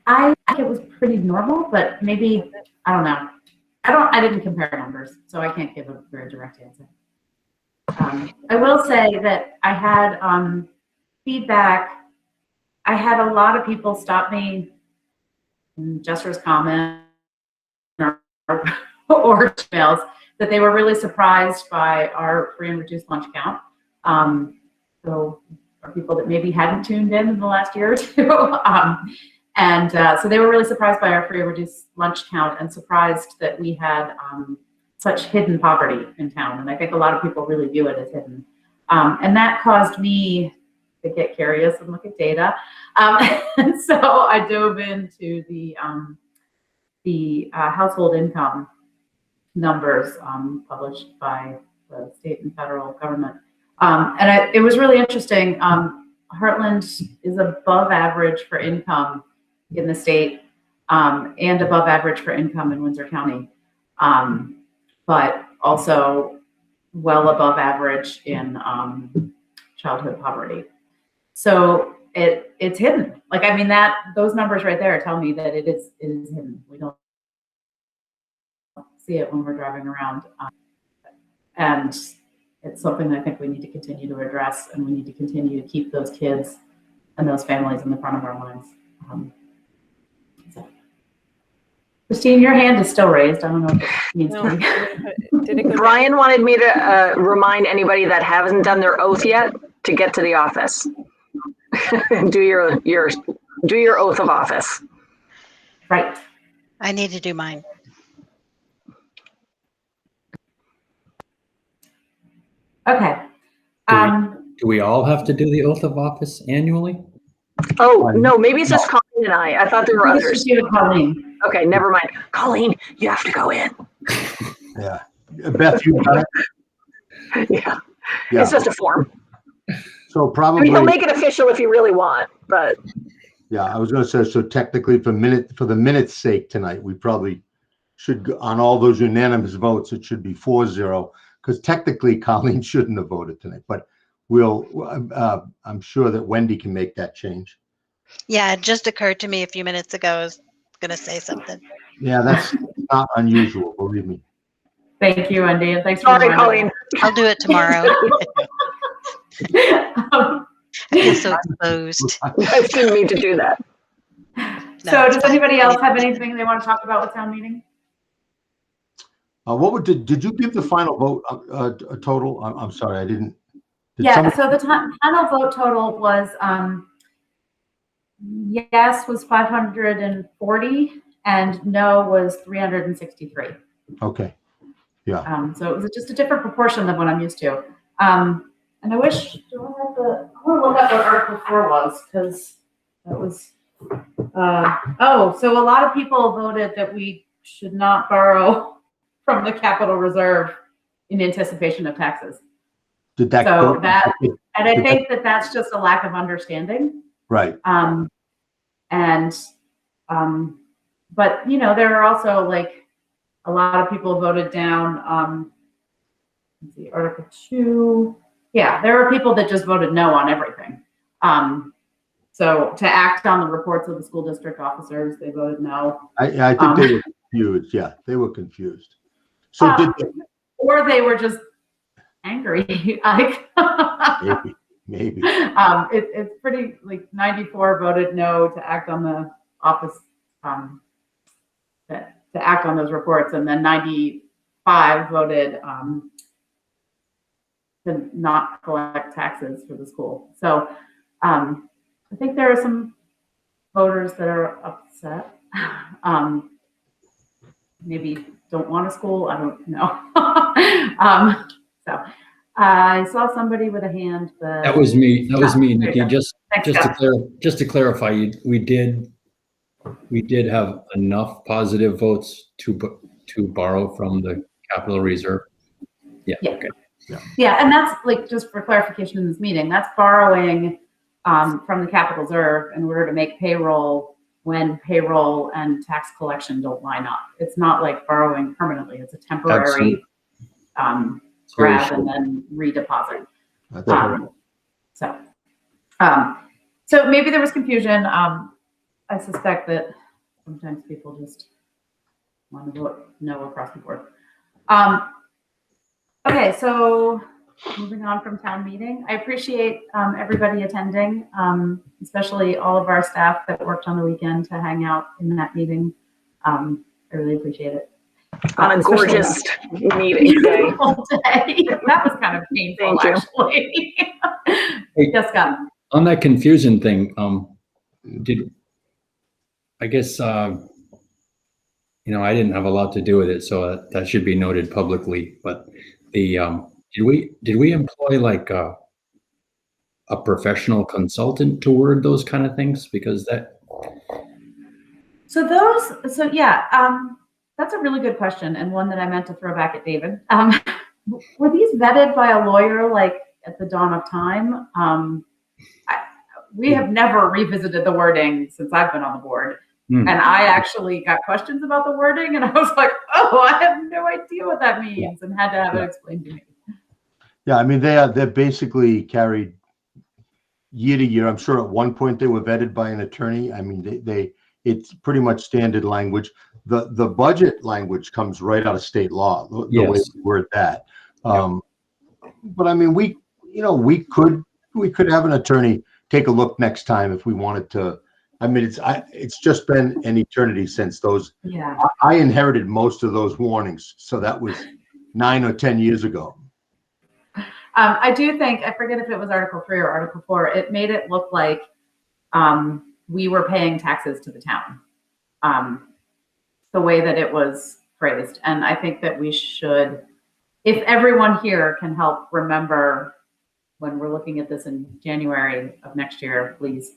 I think it was pretty normal, but maybe, I don't know. I didn't compare numbers, so I can't give a very direct answer. I will say that I had feedback. I had a lot of people stop me in Jester's comment or emails that they were really surprised by our free and reduced lunch count. So for people that maybe hadn't tuned in the last year or two. So they were really surprised by our free and reduced lunch count and surprised that we had such hidden poverty in town. And I think a lot of people really view it as hidden. And that caused me to get curious and look at data. And so I dove into the household income numbers published by the state and federal government. It was really interesting. Heartland is above average for income in the state and above average for income in Windsor County, but also well above average in childhood poverty. So it's hidden. Like, I mean, those numbers right there tell me that it is hidden. We don't see it when we're driving around. And it's something I think we need to continue to address, and we need to continue to keep those kids and those families in the front of our minds. Christine, your hand is still raised. I don't know if it means to Brian wanted me to remind anybody that hasn't done their oath yet to get to the office. do your oath of office. Right. I need to do mine. Okay. Do we all have to do the oath of office annually? Oh, no, maybe it's just Colleen and I. I thought there were others. Colleen. Okay, never mind. Colleen, you have to go in. Yeah. Beth, you got it? Yeah. It's just a form. So I probably. mean, he'll make it official if you really want, but. Yeah, I was going to say, so technically for the minute's sake tonight, we probably should, on all those unanimous votes, it should be 4-0, because technically Colleen shouldn't have voted tonight, but I'm sure that Wendy can make that change. Yeah, it just occurred to me a few minutes ago. I was going to say something. Yeah, that's not unusual, believe me. Thank you, Wendy, and thanks for Sorry, Colleen. I'll do it tomorrow. I feel so exposed. I didn't mean to do that. So does anybody else have anything they want to talk about with town meeting? Did you give the final vote a total? I'm sorry, I didn't. So the final vote total was yes was 540 and no was 363. Okay. Yeah. So it was just a different proportion than what I'm used to. And I wish, I want to look up what Article 4 was, because that was, so a lot of people voted that we should not borrow from the capital reserve in anticipation of taxes. Did that so go? That, and I think that's just a lack of understanding. Right. And But there are also like a lot of people voted down. Let's see, Article 2. Yeah, there are people that just voted no on everything. So to act on the reports of the school district officers, they voted no. I think they were confused. Yeah, they were confused. So or they were just angry. Like, maybe. It's pretty, like 94 voted no to act on the office, to act on those reports, and then 95 voted to not collect taxes for the school. So I think there are some voters that are upset. Maybe don't want a school. I don't know. So I saw somebody with a hand. But that was me. That was me, Nikki. Just Thanks, to clarify, we did have enough positive votes to borrow from the capital reserve. Yeah. Okay. Yeah, and that's like, just for clarification in this meeting, that's borrowing from the capital reserve in order to make payroll when payroll and tax collection don't line up. It's not like borrowing permanently. It's a temporary grab and then redeposit. So maybe there was confusion. I suspect that sometimes people just want to vote no across the board. Okay, so moving on from town meeting, I appreciate everybody attending, especially all of our staff that worked on the weekend to hang out in that meeting. I really appreciate it. On a gorgeous meeting day. That was kind of painful, actually. Hey, Yes, Scott. on that confusion thing, I guess, I didn't have a lot to do with it, so that should be noted publicly. But did we employ like a professional consultant to word those kind of things? Because that's a really good question, and one that I meant to throw back at David. Were these vetted by a lawyer, like at the dawn of time? We have never revisited the wording since I've been on the board. And I actually got questions about the wording, and I was like, oh, I have no idea what that means, and had to have it explained to me. Yeah, I mean, they're basically carried year to year. I'm sure at one point they were vetted by an attorney. I mean, it's pretty much standard language. The budget language comes right out of state law, the way we word that. But I mean, we could have an attorney take a look next time if we wanted to. I mean, it's just been an eternity since those. Yeah. I inherited most of those warnings, so that was 9 or 10 years ago. I do think, I forget if it was Article 3 or Article 4, it made it look like we were paying taxes to the town, the way that it was phrased. And I think that we should, if everyone here can help remember when we're looking at this in January of next year, please,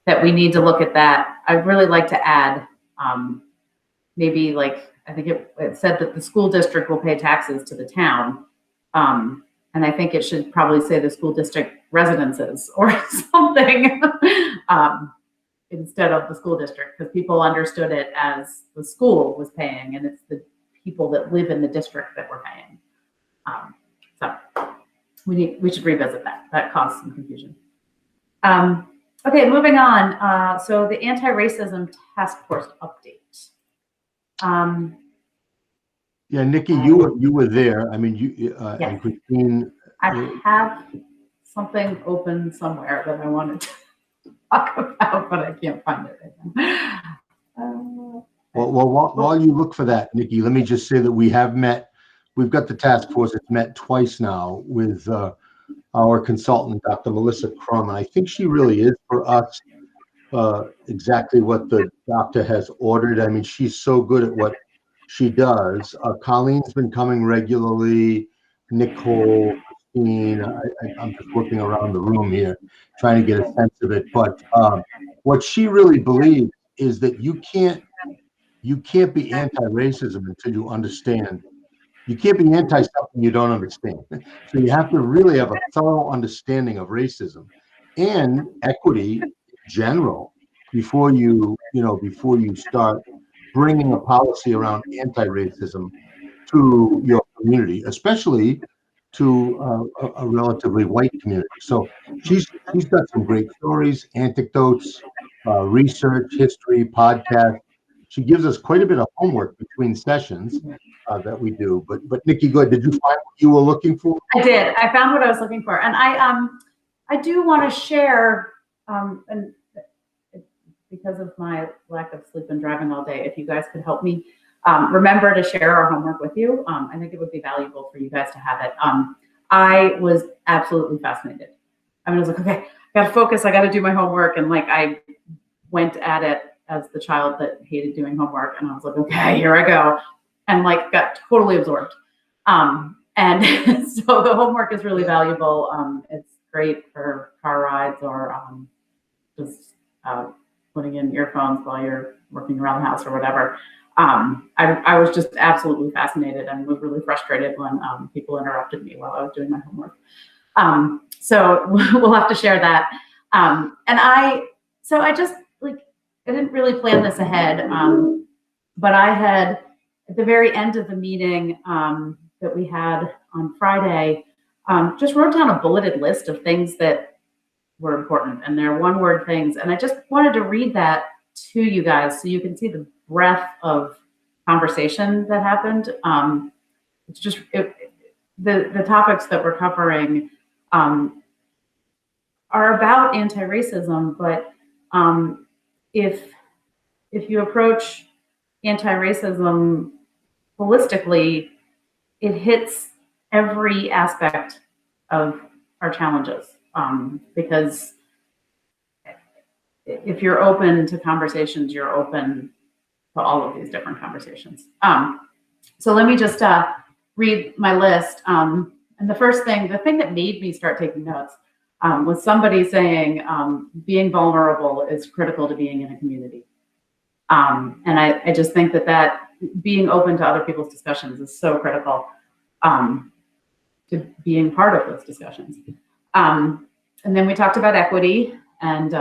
that we need to look at that. I'd really like to add, maybe like, I think it said that the school district will pay taxes to the town. And I think it should probably say the school district residences or something instead of the school district, because people understood it as the school was paying, and it's the people that live in the district that we're paying. So we should revisit that. That caused some confusion. Okay, moving on. So the anti-racism task force update. Yeah, Nikki, you were there. I mean, you and Christine. I have something open somewhere that I wanted to talk about, but I can't find it right now. Well, while you look for that, Nikki, let me just say that we have met. We've got the task force. It's met twice now with our consultant, Dr. Melissa Crum, and I think she really is for us exactly what the doctor has ordered. I mean, she's so good at what she does. Colleen's been coming regularly. Nicole, Christine, I'm just looking around the room here, trying to get a sense of it. But what she really believes is that you can't be anti-racism until you understand. You can't be anti something you don't understand. So you have to really have a thorough understanding of racism and equity in general. before you start bringing a policy around anti-racism to your community, especially to a relatively white community. So she's got some great stories, anecdotes, research, history, podcast. She gives us quite a bit of homework between sessions that we do. But Nikki, good. Did you find what you were looking for? I did. I found what I was looking for, and I do want to share, and because of my lack of sleep and driving all day, if you guys could help me remember to share our homework with you, I think it would be valuable for you guys to have it. I was absolutely fascinated. I was like, okay, I got to focus. I got to do my homework, and like I went at it as the child that hated doing homework, and I was like, okay, here I go, and like got totally absorbed. And so the homework is really valuable. It's great for car rides or just putting in earphones while you're working around the house or whatever. I was just absolutely fascinated and was really frustrated when people interrupted me while I was doing my homework. So we'll have to share that. And I just like, I didn't really plan this ahead, but I had at the very end of the meeting that we had on Friday, just wrote down a bulleted list of things that were important, and they're one-word things. And I just wanted to read that to you guys so you can see the breadth of conversation that happened. It's just the topics that we're covering are about anti-racism, but if you approach anti-racism holistically, it hits every aspect of our challenges, because if you're open to conversations, you're open to all of these different conversations. So let me just read my list. And the first thing, the thing that made me start taking notes was somebody saying being vulnerable is critical to being in a community. And I just think that being open to other people's discussions is so critical to being part of those discussions. And then we talked about equity, and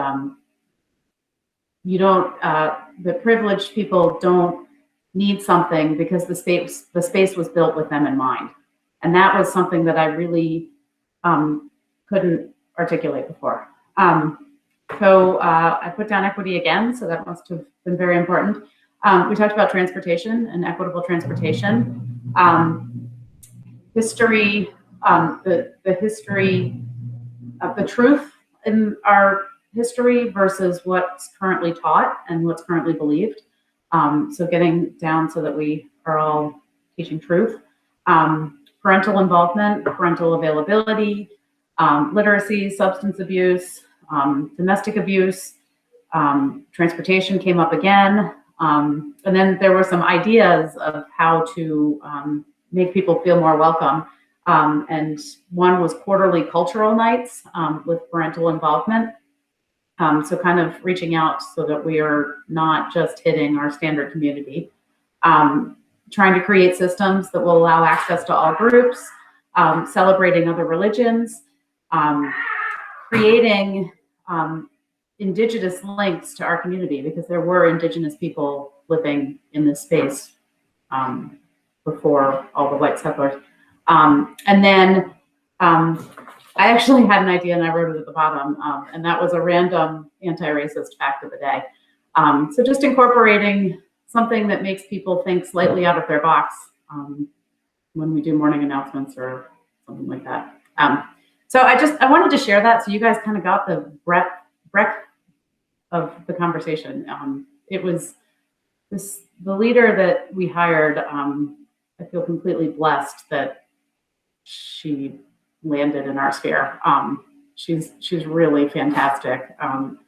the privileged people don't need something because the space was built with them in mind. And that was something that I really couldn't articulate before. So I put down equity again, so that must have been very important. We talked about transportation and equitable transportation. History, the history of the truth in our history versus what's currently taught and what's currently believed. So getting down so that we are all teaching truth. Parental involvement, parental availability, literacy, substance abuse, domestic abuse, transportation came up again. And then there were some ideas of how to make people feel more welcome. And one was quarterly cultural nights with parental involvement. So kind of reaching out so that we are not just hitting our standard community. Trying to create systems that will allow access to all groups, celebrating other religions, creating indigenous links to our community, because there were indigenous people living in this space before all the white settlers. And then I actually had an idea and I wrote it at the bottom, and that was a random anti-racist fact of the day. So just incorporating something that makes people think slightly out of their box when we do morning announcements or something like that. So I wanted to share that so you guys kind of got the breadth of the conversation. It was the leader that we hired. I feel completely blessed that she landed in our sphere. She's really fantastic, and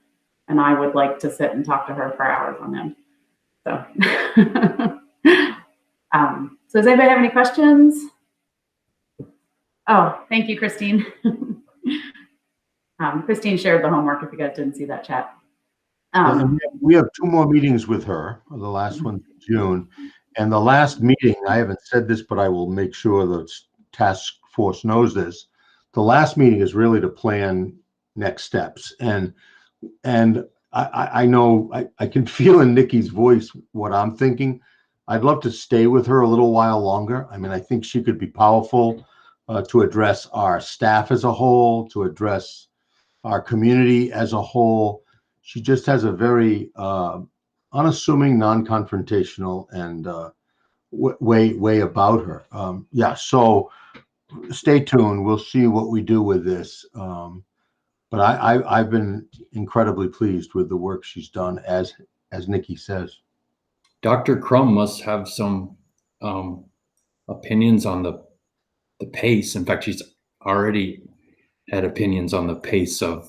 I would like to sit and talk to her for hours on end. So, so does anybody have any questions? Oh, thank you, Christine. Christine shared the homework if you guys didn't see that chat. We have 2 more meetings with her. The last one's in June. And the last meeting, I haven't said this, but I will make sure the task force knows this. The last meeting is really to plan next steps. And I know I can feel in Nikki's voice what I'm thinking. I'd love to stay with her a little while longer. I mean, I think she could be powerful to address our staff as a whole, to address our community as a whole. She just has a very unassuming, non-confrontational, and way about her. Yeah, so stay tuned. We'll see what we do with this. But I've been incredibly pleased with the work she's done, as Nikki says. Dr. Crum must have some opinions on the pace. In fact, she's already had opinions on the pace of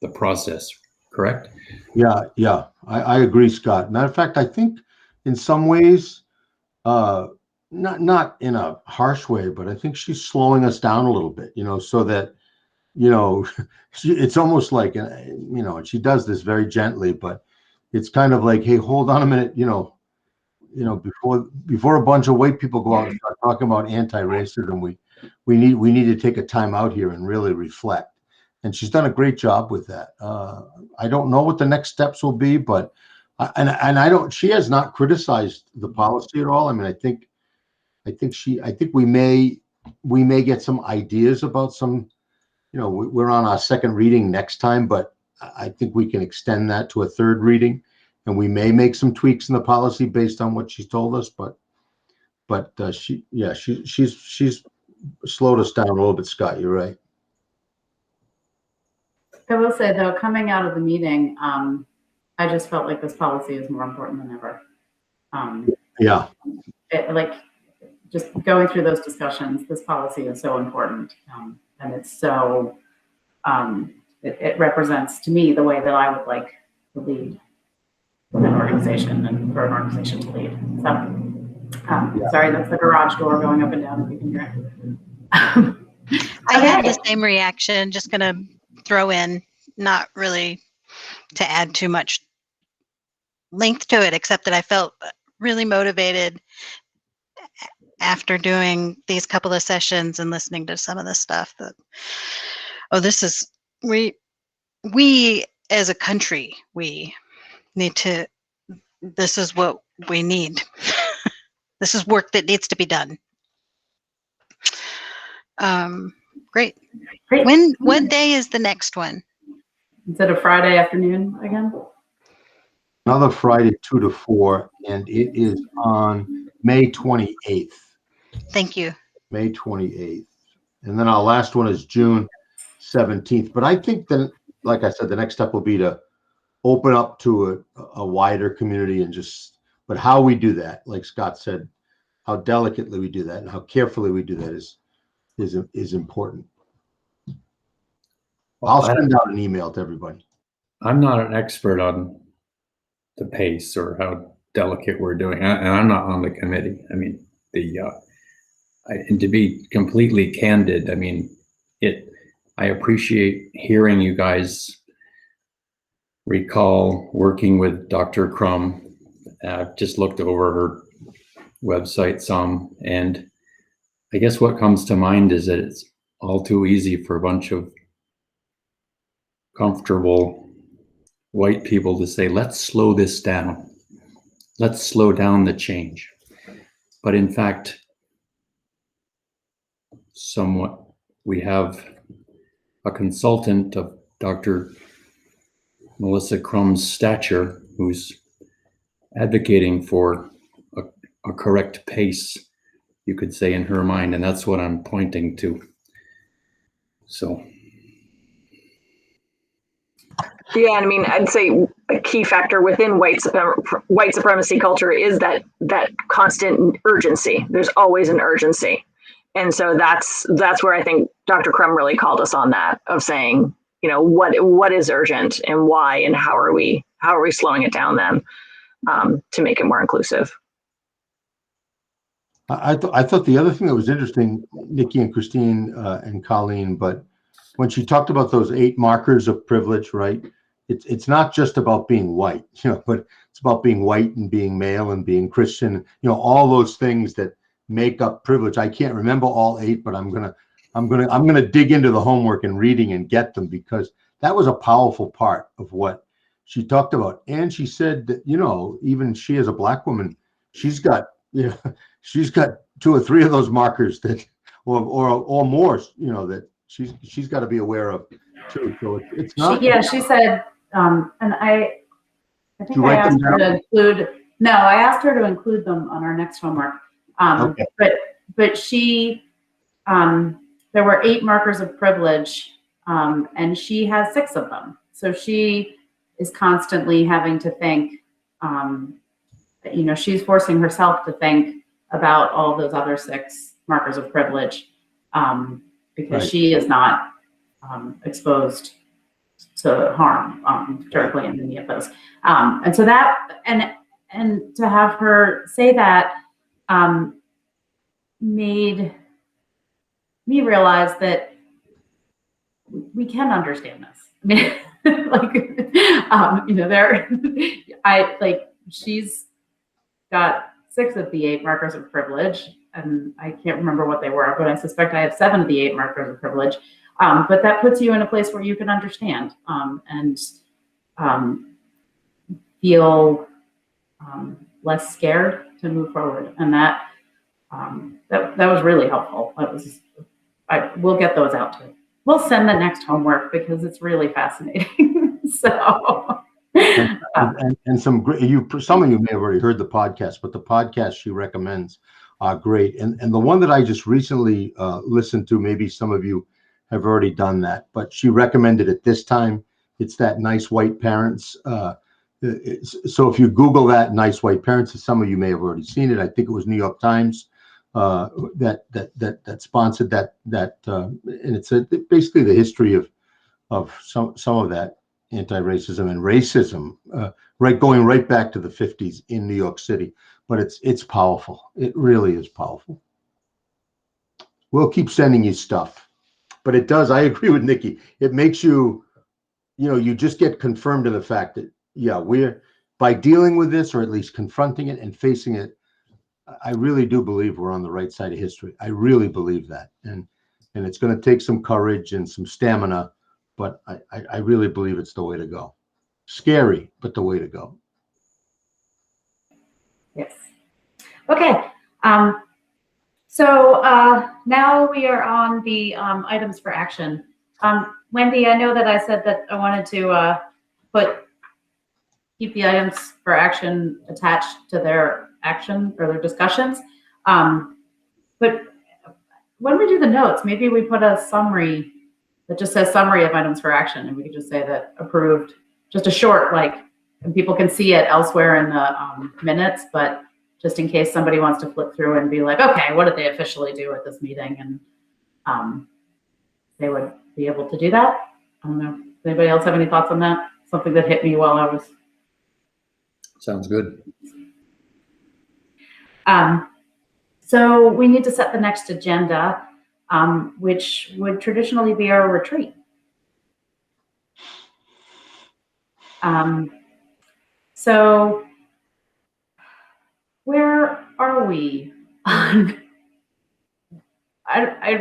the process, correct? Yeah, I agree, Scott. Matter of fact, I think in some ways, not in a harsh way, but I think she's slowing us down a little bit, so that, it's almost like, and she does this very gently, but it's kind of like, hey, hold on a minute, before a bunch of white people go out and start talking about anti-racism, we need to take a time out here and really reflect. And she's done a great job with that. I don't know what the next steps will be, but she has not criticized the policy at all. I mean, I think we may get some ideas about some, we're on our second reading next time, but I think we can extend that to a third reading, and we may make some tweaks in the policy based on what she's told us. But she's slowed us down a little bit, Scott. You're right. I will say, though, coming out of the meeting, I just felt like this policy is more important than ever. Yeah. Just going through those discussions, this policy is so important. And it's so, it represents to me the way that I would like to lead an organization and for an organization to lead. So, sorry, that's the garage door going up and down, if you can hear it. I had the same reaction, just going to throw in, not really to add too much length to it, except that I felt really motivated after doing these couple of sessions and listening to some of the stuff that, we as a country, we need to, this is what we need. This is work that needs to be done. Great. What day is the next one? Is it a Friday afternoon again? Another Friday, 2 to 4, and it is on May 28th. Thank you. May 28th. And then our last one is June 17th. But I think that, like I said, the next step will be to open up to a wider community, and but how we do that, like Scott said, how delicately we do that and how carefully we do that is important. I'll send out an email to everybody. I'm not an expert on the pace or how delicate we're doing, and I'm not on the committee. I mean, and to be completely candid, I mean, I appreciate hearing you guys recall working with Dr. Crum. I've just looked over her website some, and I guess what comes to mind is that it's all too easy for a bunch of comfortable white people to say, let's slow this down. Let's slow down the change. But in fact, we have a consultant of Dr. Melissa Crum's stature who's advocating for a correct pace, you could say, in her mind, and that's what I'm pointing to. So. Yeah, I mean, I'd say a key factor within white supremacy culture is that constant urgency. There's always an urgency. And so that's where I think Dr. Crum really called us on that, of saying, what is urgent and why, and how are we slowing it down then to make it more inclusive. I thought the other thing that was interesting, Nikki and Christine and Colleen, but when she talked about those 8 markers of privilege, right? It's not just about being white, but it's about being white and being male and being Christian, all those things that make up privilege. I can't remember all 8, but I'm gonna dig into the homework and reading and get them, because that was a powerful part of what she talked about, and she said that, you know, even she as a Black woman, she's got, you know, she's got 2 or 3 of those markers that, or more, you know, that she's got to be aware of too. So it's not. She said, and I think You I write them asked her down? to include, no, I asked her to include them on our next homework. Okay. But she, there were 8 markers of privilege, and she has 6 of them. So she is constantly having to think, you know, she's forcing herself to think about all those other 6 markers of privilege, because Right. she is not exposed to harm directly in any of those. And so that, and to have her say that made me realize that we can understand this. I mean, like, you know, she's got 6 of the 8 markers of privilege, and I can't remember what they were, but I suspect I have 7 of the 8 markers of privilege. But that puts you in a place where you can understand and feel less scared to move forward, and that was really helpful. We'll get those out to. We'll send the next homework because it's really fascinating. So. And some great, some of you may have already heard the podcast, but the podcast she recommends are great. And the one that I just recently listened to, maybe some of you have already done that, but she recommended it this time. It's that Nice White Parents. So if you Google that, Nice White Parents, some of you may have already seen it. I think it was New York Times that sponsored that. And it's basically the history of some of that anti-racism and racism, going right back to the 50s in New York City. But it's powerful. It really is powerful. We'll keep sending you stuff. But it does, I agree with Nikki. It makes you, you know, you just get confirmed in the fact that, yeah, by dealing with this, or at least confronting it and facing it, I really do believe we're on the right side of history. I really believe that. And it's going to take some courage and some stamina, but I really believe it's the way to go. Scary, but the way to go. Yes. Okay. So now we are on the items for action. Wendy, I know that I said that I wanted to keep the items for action attached to their action or their discussions. But when we do the notes, maybe we put a summary that just says summary of items for action, and we could just say that approved, just a short, and people can see it elsewhere in the minutes, but just in case somebody wants to flip through and be like, okay, what did they officially do at this meeting? And they would be able to do that. I don't know. Does anybody else have any thoughts on that? Something that hit me while I was. Sounds good. So we need to set the next agenda, which would traditionally be our retreat. So where are we? I'd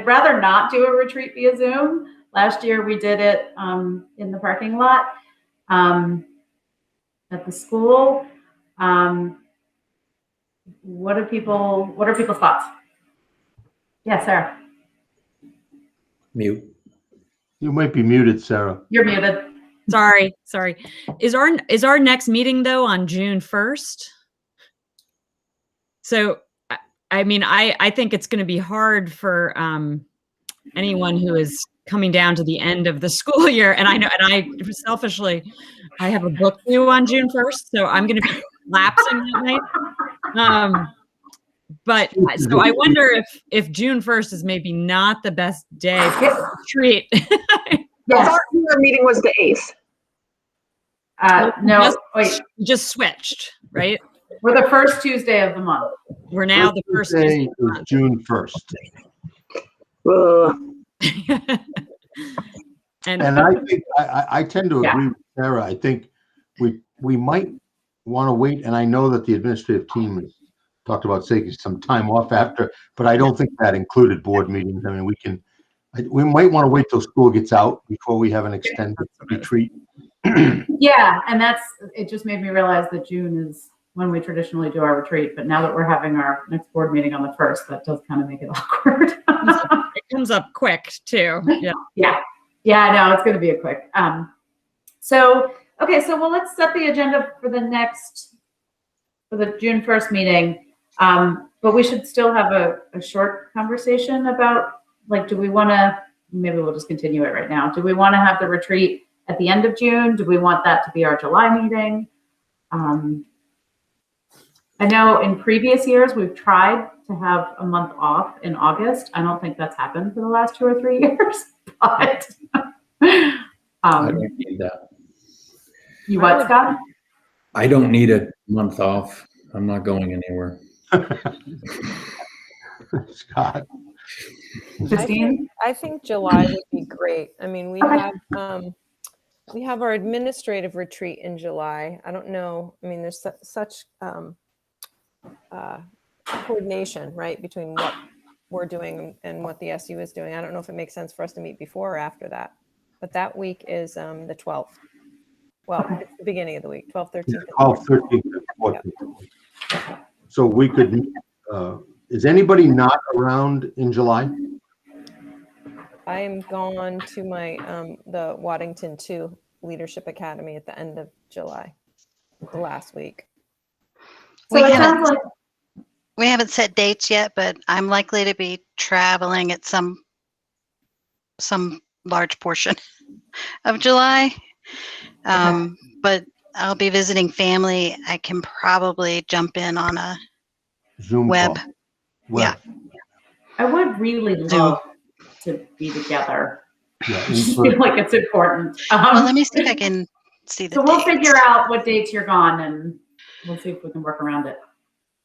rather not do a retreat via Zoom. Last year we did it in the parking lot at the school. What are people's thoughts? Yeah, Sarah. Mute. You might be muted, Sarah. You're muted. Sorry. Is our next meeting though on June 1st? So, I mean, I think it's going to be hard for anyone who is coming down to the end of the school year. And I selfishly, I have a book due on June 1st, so I'm going to be lapsing that night. But so I wonder if June 1st is maybe not the best day for a retreat. I thought your meeting was the 8th. No, just switched, right? We're the first Tuesday of the month. We're now the first Tuesday of the month. June 1st. And I think I tend to agree with Sarah. I think we might want to wait, and I know that the administrative team has talked about taking some time off after, but I don't think that included board meetings. I mean, We might want to wait till school gets out before we have an extended retreat. Yeah, and it just made me realize that June is when we traditionally do our retreat, but now that we're having our next board meeting on the 1st, that does kind of make it awkward. It comes up quick too. Yeah. Yeah, I know, it's going to be a quick. Okay, so let's set the agenda for the June 1st meeting. But we should still have a short conversation about, like, do we want to, maybe we'll just continue it right now. Do we want to have the retreat at the end of June? Do we want that to be our July meeting? I know in previous years, we've tried to have a month off in August. I don't think that's happened for the last 2 or 3 years, but I don't need that. You what, Scott? I don't need a month off. I'm not going anywhere. Scott. Justine? I think July would be great. I mean, we have our administrative retreat in July. I don't know. I mean, there's such coordination, right, between what we're doing and what the SU is doing. I don't know if it makes sense for us to meet before or after that. But that week is the 12th. Well, it's the beginning of the week, 12th, 13th. 12th, 13th, and 14th. So we could, is anybody not around in July? I am going to my the Waddington 2 Leadership Academy at the end of July, the last week. So it sounds like We haven't set dates yet, but I'm likely to be traveling at some large portion of July. But I'll be visiting family. I can probably jump in on a Zoom web. call. Yeah. I would really love to be together. Yeah, I just feel like it's important. Well, let me see if I can see the So we'll dates. figure out what dates you're gone, and we'll see if we can work around it.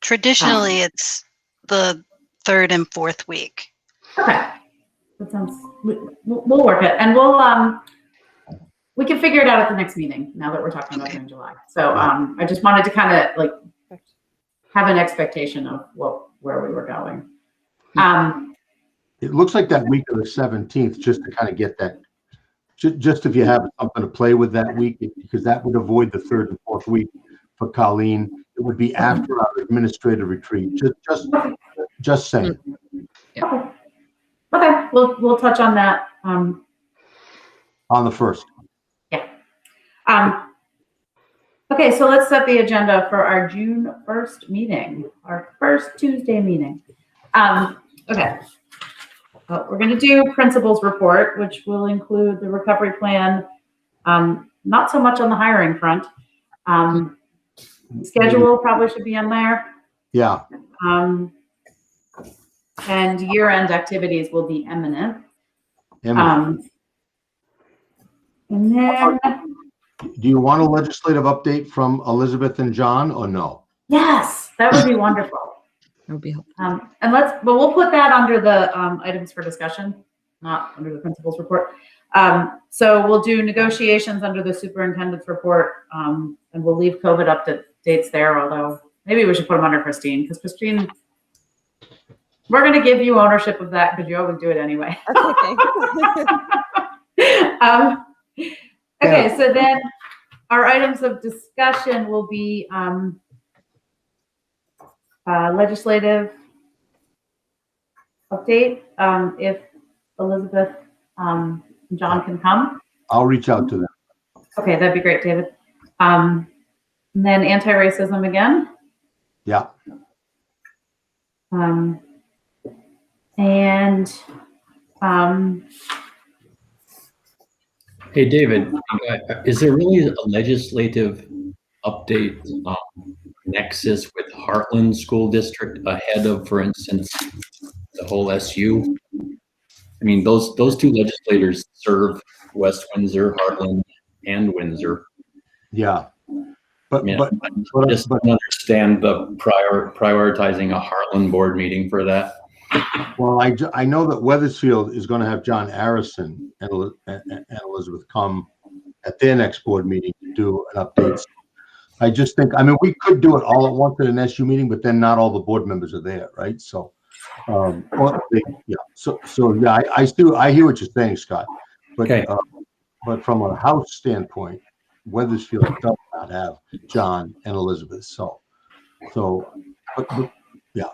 Traditionally, it's the 3rd and 4th week. Okay, that sounds. We'll work it, and we can figure it out at the next meeting. Now that we're talking about June, July, so I just wanted to kind of like have an expectation of where we were going. It looks like that week of the 17th, just to kind of get that, just if you have something to play with that week, because that would avoid the 3rd and 4th week for Colleen. It would be after our administrative retreat. Just saying. Yeah. Okay. We'll touch on that. On the 1st. Yeah. Okay, so let's set the agenda for our June 1st meeting, our first Tuesday meeting. Okay. We're going to do principals report, which will include the recovery plan. Not so much on the hiring front. Schedule probably should be on there. Yeah. And year-end activities will be imminent. And then, do you want a legislative update from Elizabeth and John or no? yes, that would be wonderful. That would be helpful. But we'll put that under the items for discussion, not under the principal's report. So we'll do negotiations under the superintendent's report, and we'll leave COVID updates there, although maybe we should put them under Christine, because Christine, we're going to give you ownership of that because you always do it anyway. Okay, so then our items of discussion will be legislative update, if Elizabeth and John can come. I'll reach out to them. Okay, that'd be great, David. And then anti-racism again. Yeah. Hey, David, is there really a legislative update nexus with Heartland School District ahead of, for instance, the whole SU? I mean, those two legislators serve West Windsor, Heartland, and Windsor. Yeah. But I just don't understand the prioritizing a Heartland board meeting for that. Well, I know that Weathersfield is going to have John Arison and Elizabeth come at their next board meeting to do an update. I just think, I mean, we could do it all at once at an SU meeting, but then not all the board members are there, right? So Yeah. So yeah, I hear what you're saying, Scott. But Okay. but from a house standpoint, Weathersfield does not have John and Elizabeth. But yeah,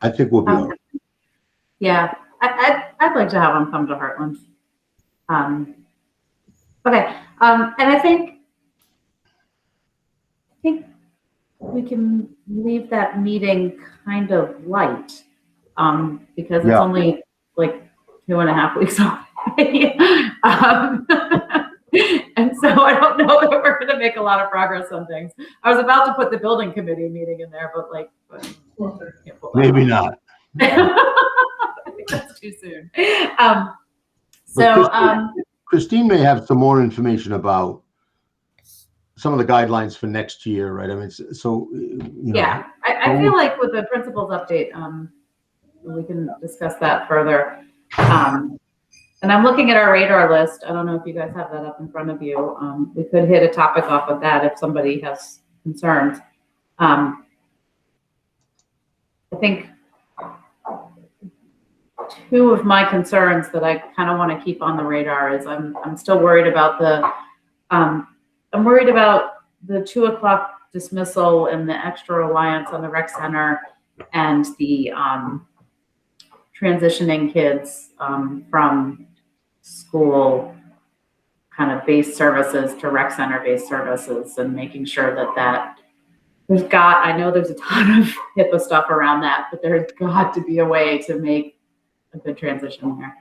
I think we'll be all right. Yeah, I'd like to have them come to Heartland. Okay, and I think we can leave that meeting kind of light, because it's only like 2.5 weeks away. And so I don't know that we're going to make a lot of progress on things. I was about to put the building committee meeting in there, but Maybe not. I think that's too soon. Christine may have some more information about some of the guidelines for next year, right? I mean, so yeah, I feel like with the principal's update, we can discuss that further. And I'm looking at our radar list. I don't know if you guys have that up in front of you. We could hit a topic off of that if somebody has concerns. I think two of my concerns that I kind of want to keep on the radar is I'm still worried about I'm worried about the 2 o'clock dismissal and the extra reliance on the rec center and the transitioning kids from school kind of based services to rec center based services, and making sure that I know there's a ton of HIPAA stuff around that, but there's got to be a way to make a good transition there.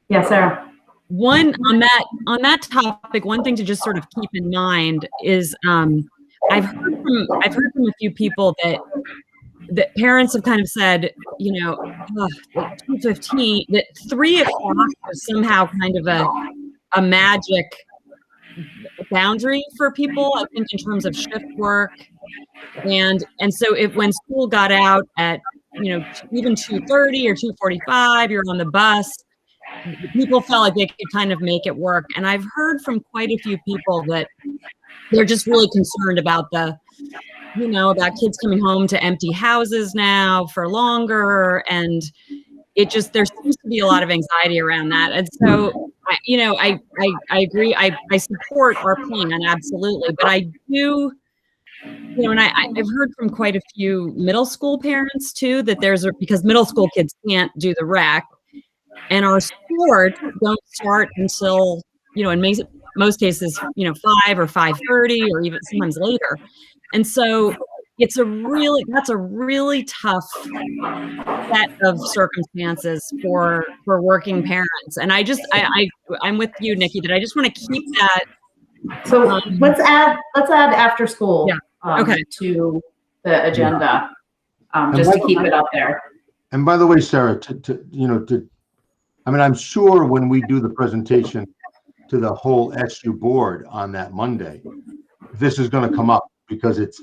Yeah, Sarah. One on that topic, one thing to just sort of keep in mind is I've heard from a few people that parents have kind of said, 2:15, that 3 o'clock is somehow kind of a magic boundary for people, I think, in terms of shift work. And so when school got out at, even 2:30 or 2:45, you're on the bus, people felt like they could kind of make it work. And I've heard from quite a few people that they're just really concerned about about kids coming home to empty houses now for longer. And there seems to be a lot of anxiety around that. And so, I agree. I support our plan, absolutely. But I do, and I've heard from quite a few middle school parents too, that because middle school kids can't do the rec, and our sports don't start until, in most cases, 5 or 5:30 or even sometimes later. And so that's a really tough set of circumstances for working parents. And I'm with you, Nikki, that I just want to keep that. So let's add after school okay. to the agenda, just to keep it up there. And by the way, Sarah, I'm sure when we do the presentation to the whole SU board on that Monday, this is going to come up, because it's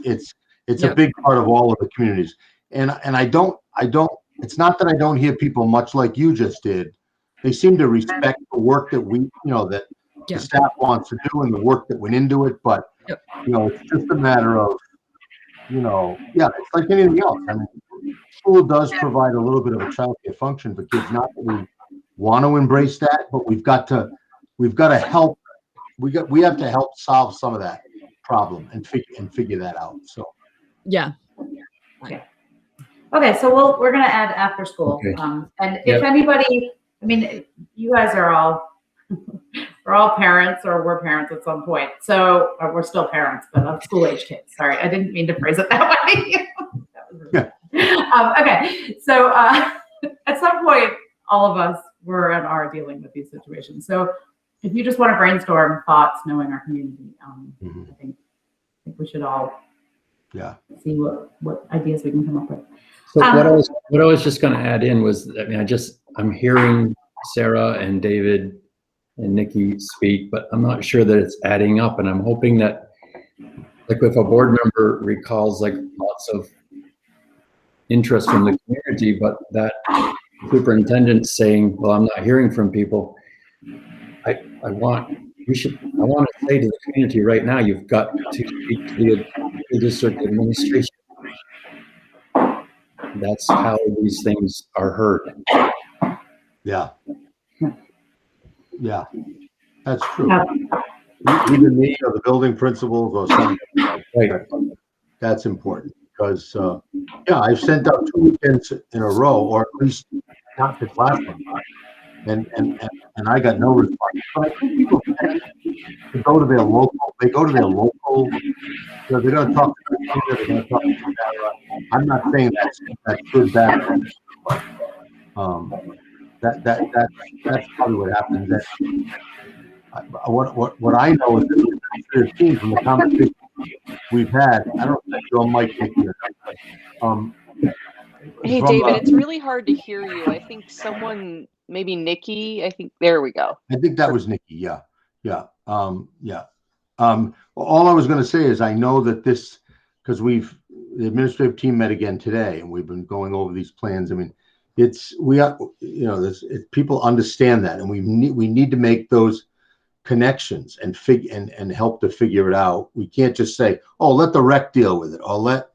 a big part of all of the communities. And it's not that I don't hear people much like you just did. They seem to respect the work that that the staff wants to do and the work that went into it. But, it's just a matter of, it's like anything else. I mean, school does provide a little bit of a childcare function for kids. Not that we want to embrace that, but we've got to help. We have to help solve some of that problem and figure that out. So yeah. Okay, so we're gonna add after school. Okay. And if anybody, you guys are all we're all parents, or we're parents at some point. So we're still parents, but of school age kids. Sorry, I didn't mean to phrase it that way. That was rude. Okay, so at some point, all of us were and are dealing with these situations. So if you just want to brainstorm thoughts, knowing our community, I think we should all see what ideas we can come up with. So what I was just going to add in was, I'm hearing Sarah and David and Nikki speak, but I'm not sure that it's adding up. And I'm hoping that, like, if a board member recalls like lots of interest from the community, but that superintendent saying, well, I'm not hearing from people. I want to say to the community right now, you've got to speak to the district administration. That's how these things are heard. Yeah. Yeah, that's true. Yeah. Either me or the building principals or something. Right. That's important because, yeah, I've sent out 2 weekends in a row, or at least not this last one. And I got no response. But I think people they go to their local, you know, they're going to talk to Christina, they're going to talk to Sarah. I'm not saying that's good, bad. That's probably what happened. That what I know is that the administrative team, from the conversation we've had, I don't think your mic can hear. Hey, David, it's really hard to hear you. I think someone, maybe Nikki, there we go. I think that was Nikki. Yeah. All I was going to say is I know that this, because the administrative team met again today, and we've been going over these plans. I mean, people understand that, and we need to make those connections and and help to figure it out. We can't just say, oh, let the rec deal with it, or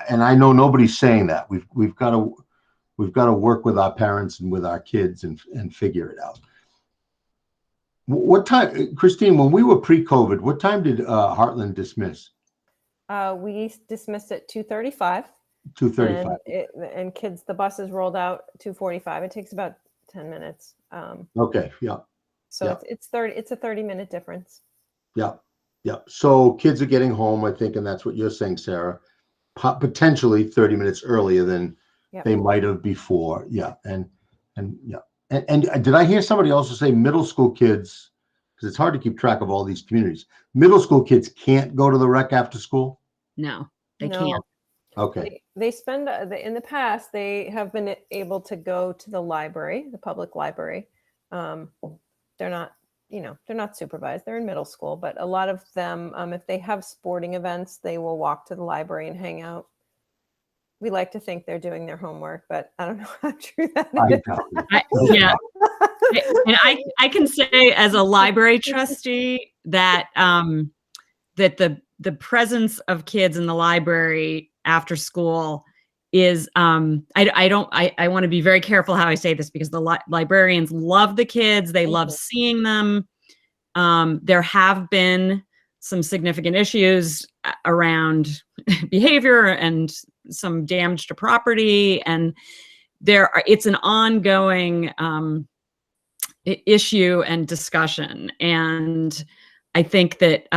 and I know nobody's saying that. We've got to work with our parents and with our kids and figure it out. What time, Christine, when we were pre-COVID, what time did Heartland dismiss? We dismissed at 2:35. 2:35. And kids, the buses rolled out 2:45. It takes about 10 minutes. Okay, yeah. So yeah. it's a 30-minute difference. Yeah. So kids are getting home, I think, and that's what you're saying, Sarah. Potentially 30 minutes earlier than they might have before. Yeah, and did I hear somebody also say middle school kids? Because it's hard to keep track of all these communities. Middle school kids can't go to the rec after school? No, they can't. Okay. They spend in the past, they have been able to go to the library, the public library. They're not supervised. They're in middle school, but a lot of them, if they have sporting events, they will walk to the library and hang out. We like to think they're doing their homework, but I don't know how true that is. Yeah. And I can say as a library trustee that that the presence of kids in the library after school is I want to be very careful how I say this, because the librarians love the kids. They love seeing them. There have been some significant issues around behavior and some damage to property, and it's an ongoing issue and discussion. And I think that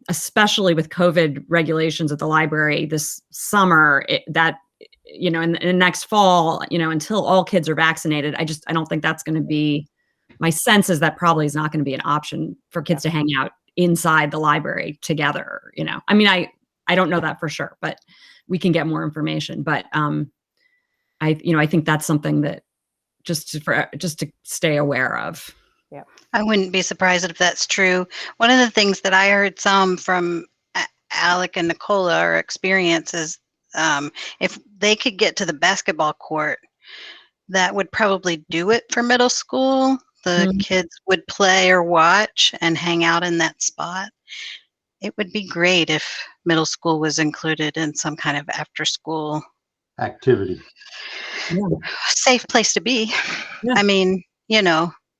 especially with COVID regulations at the library this summer, in the next fall, until all kids are vaccinated, I don't think that's going to be, my sense is that probably is not going to be an option for kids to hang out inside the library together. I mean, I don't know that for sure, but we can get more information. But I think that's something that just to stay aware of. Yeah, I wouldn't be surprised if that's true. One of the things that I heard some from Alec and Nicola, our experience, is if they could get to the basketball court, that would probably do it for middle school. The kids would play or watch and hang out in that spot. It would be great if middle school was included in some kind of after school activity. Safe place to be. Yeah. I mean,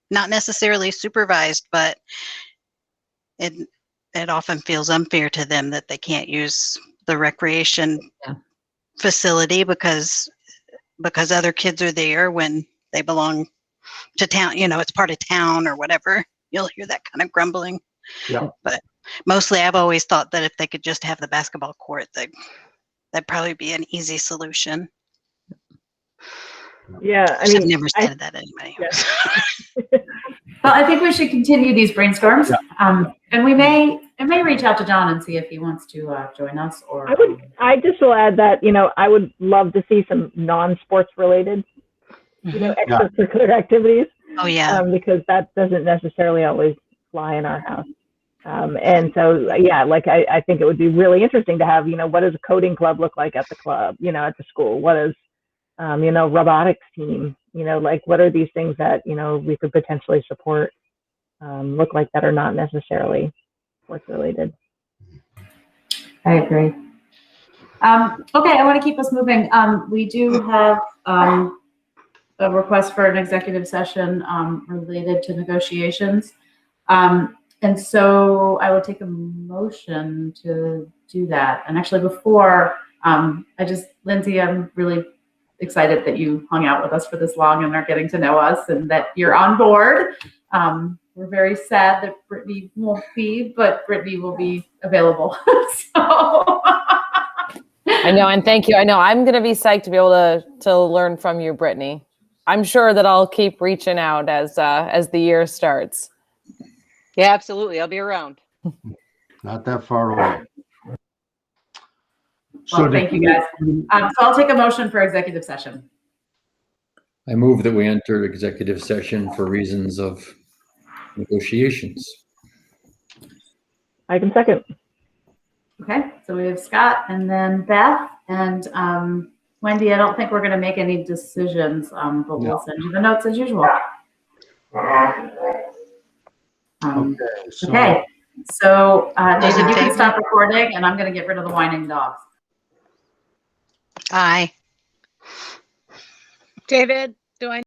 not necessarily supervised, but it often feels unfair to them that they can't use the recreation facility because other kids are there when they belong to town. It's part of town or whatever. You'll hear that kind of grumbling. Yeah. But mostly I've always thought that if they could just have the basketball court, that'd probably be an easy solution. Yeah, I've never said that anyway. Yeah. Well, I think we should continue these brainstorms, and we may reach out to John and see if he wants to join us. Or I just will add that I would love to see some non-sports related, extracurricular activities. Oh yeah, because that doesn't necessarily always fly in our house. And so I think it would be really interesting to have what does a coding club look like at the club, at the school? What is robotics team, what are these things that, we could potentially support, look like that are not necessarily sports related. I agree. Okay, I want to keep us moving. We do have a request for an executive session related to negotiations. And so I would take a motion to do that. And actually before, Lindsay, I'm really excited that you hung out with us for this long and are getting to know us and that you're on board. We're very sad that Brittany won't be, but Brittany will be available. So. I know, and thank you. I know I'm going to be psyched to be able to learn from you, Brittany. I'm sure that I'll keep reaching out as the year starts. Yeah, absolutely. I'll be around. Not that far away. Well, thank you guys. So I'll take a motion for executive session. I move that we enter executive session for reasons of negotiations. I can second. Okay, so we have Scott and then Beth and Wendy. I don't think we're going to make any decisions, but we'll send you the notes as usual. Okay, so David, you can stop recording and I'm going to get rid of the whining dogs. Aye. David, do I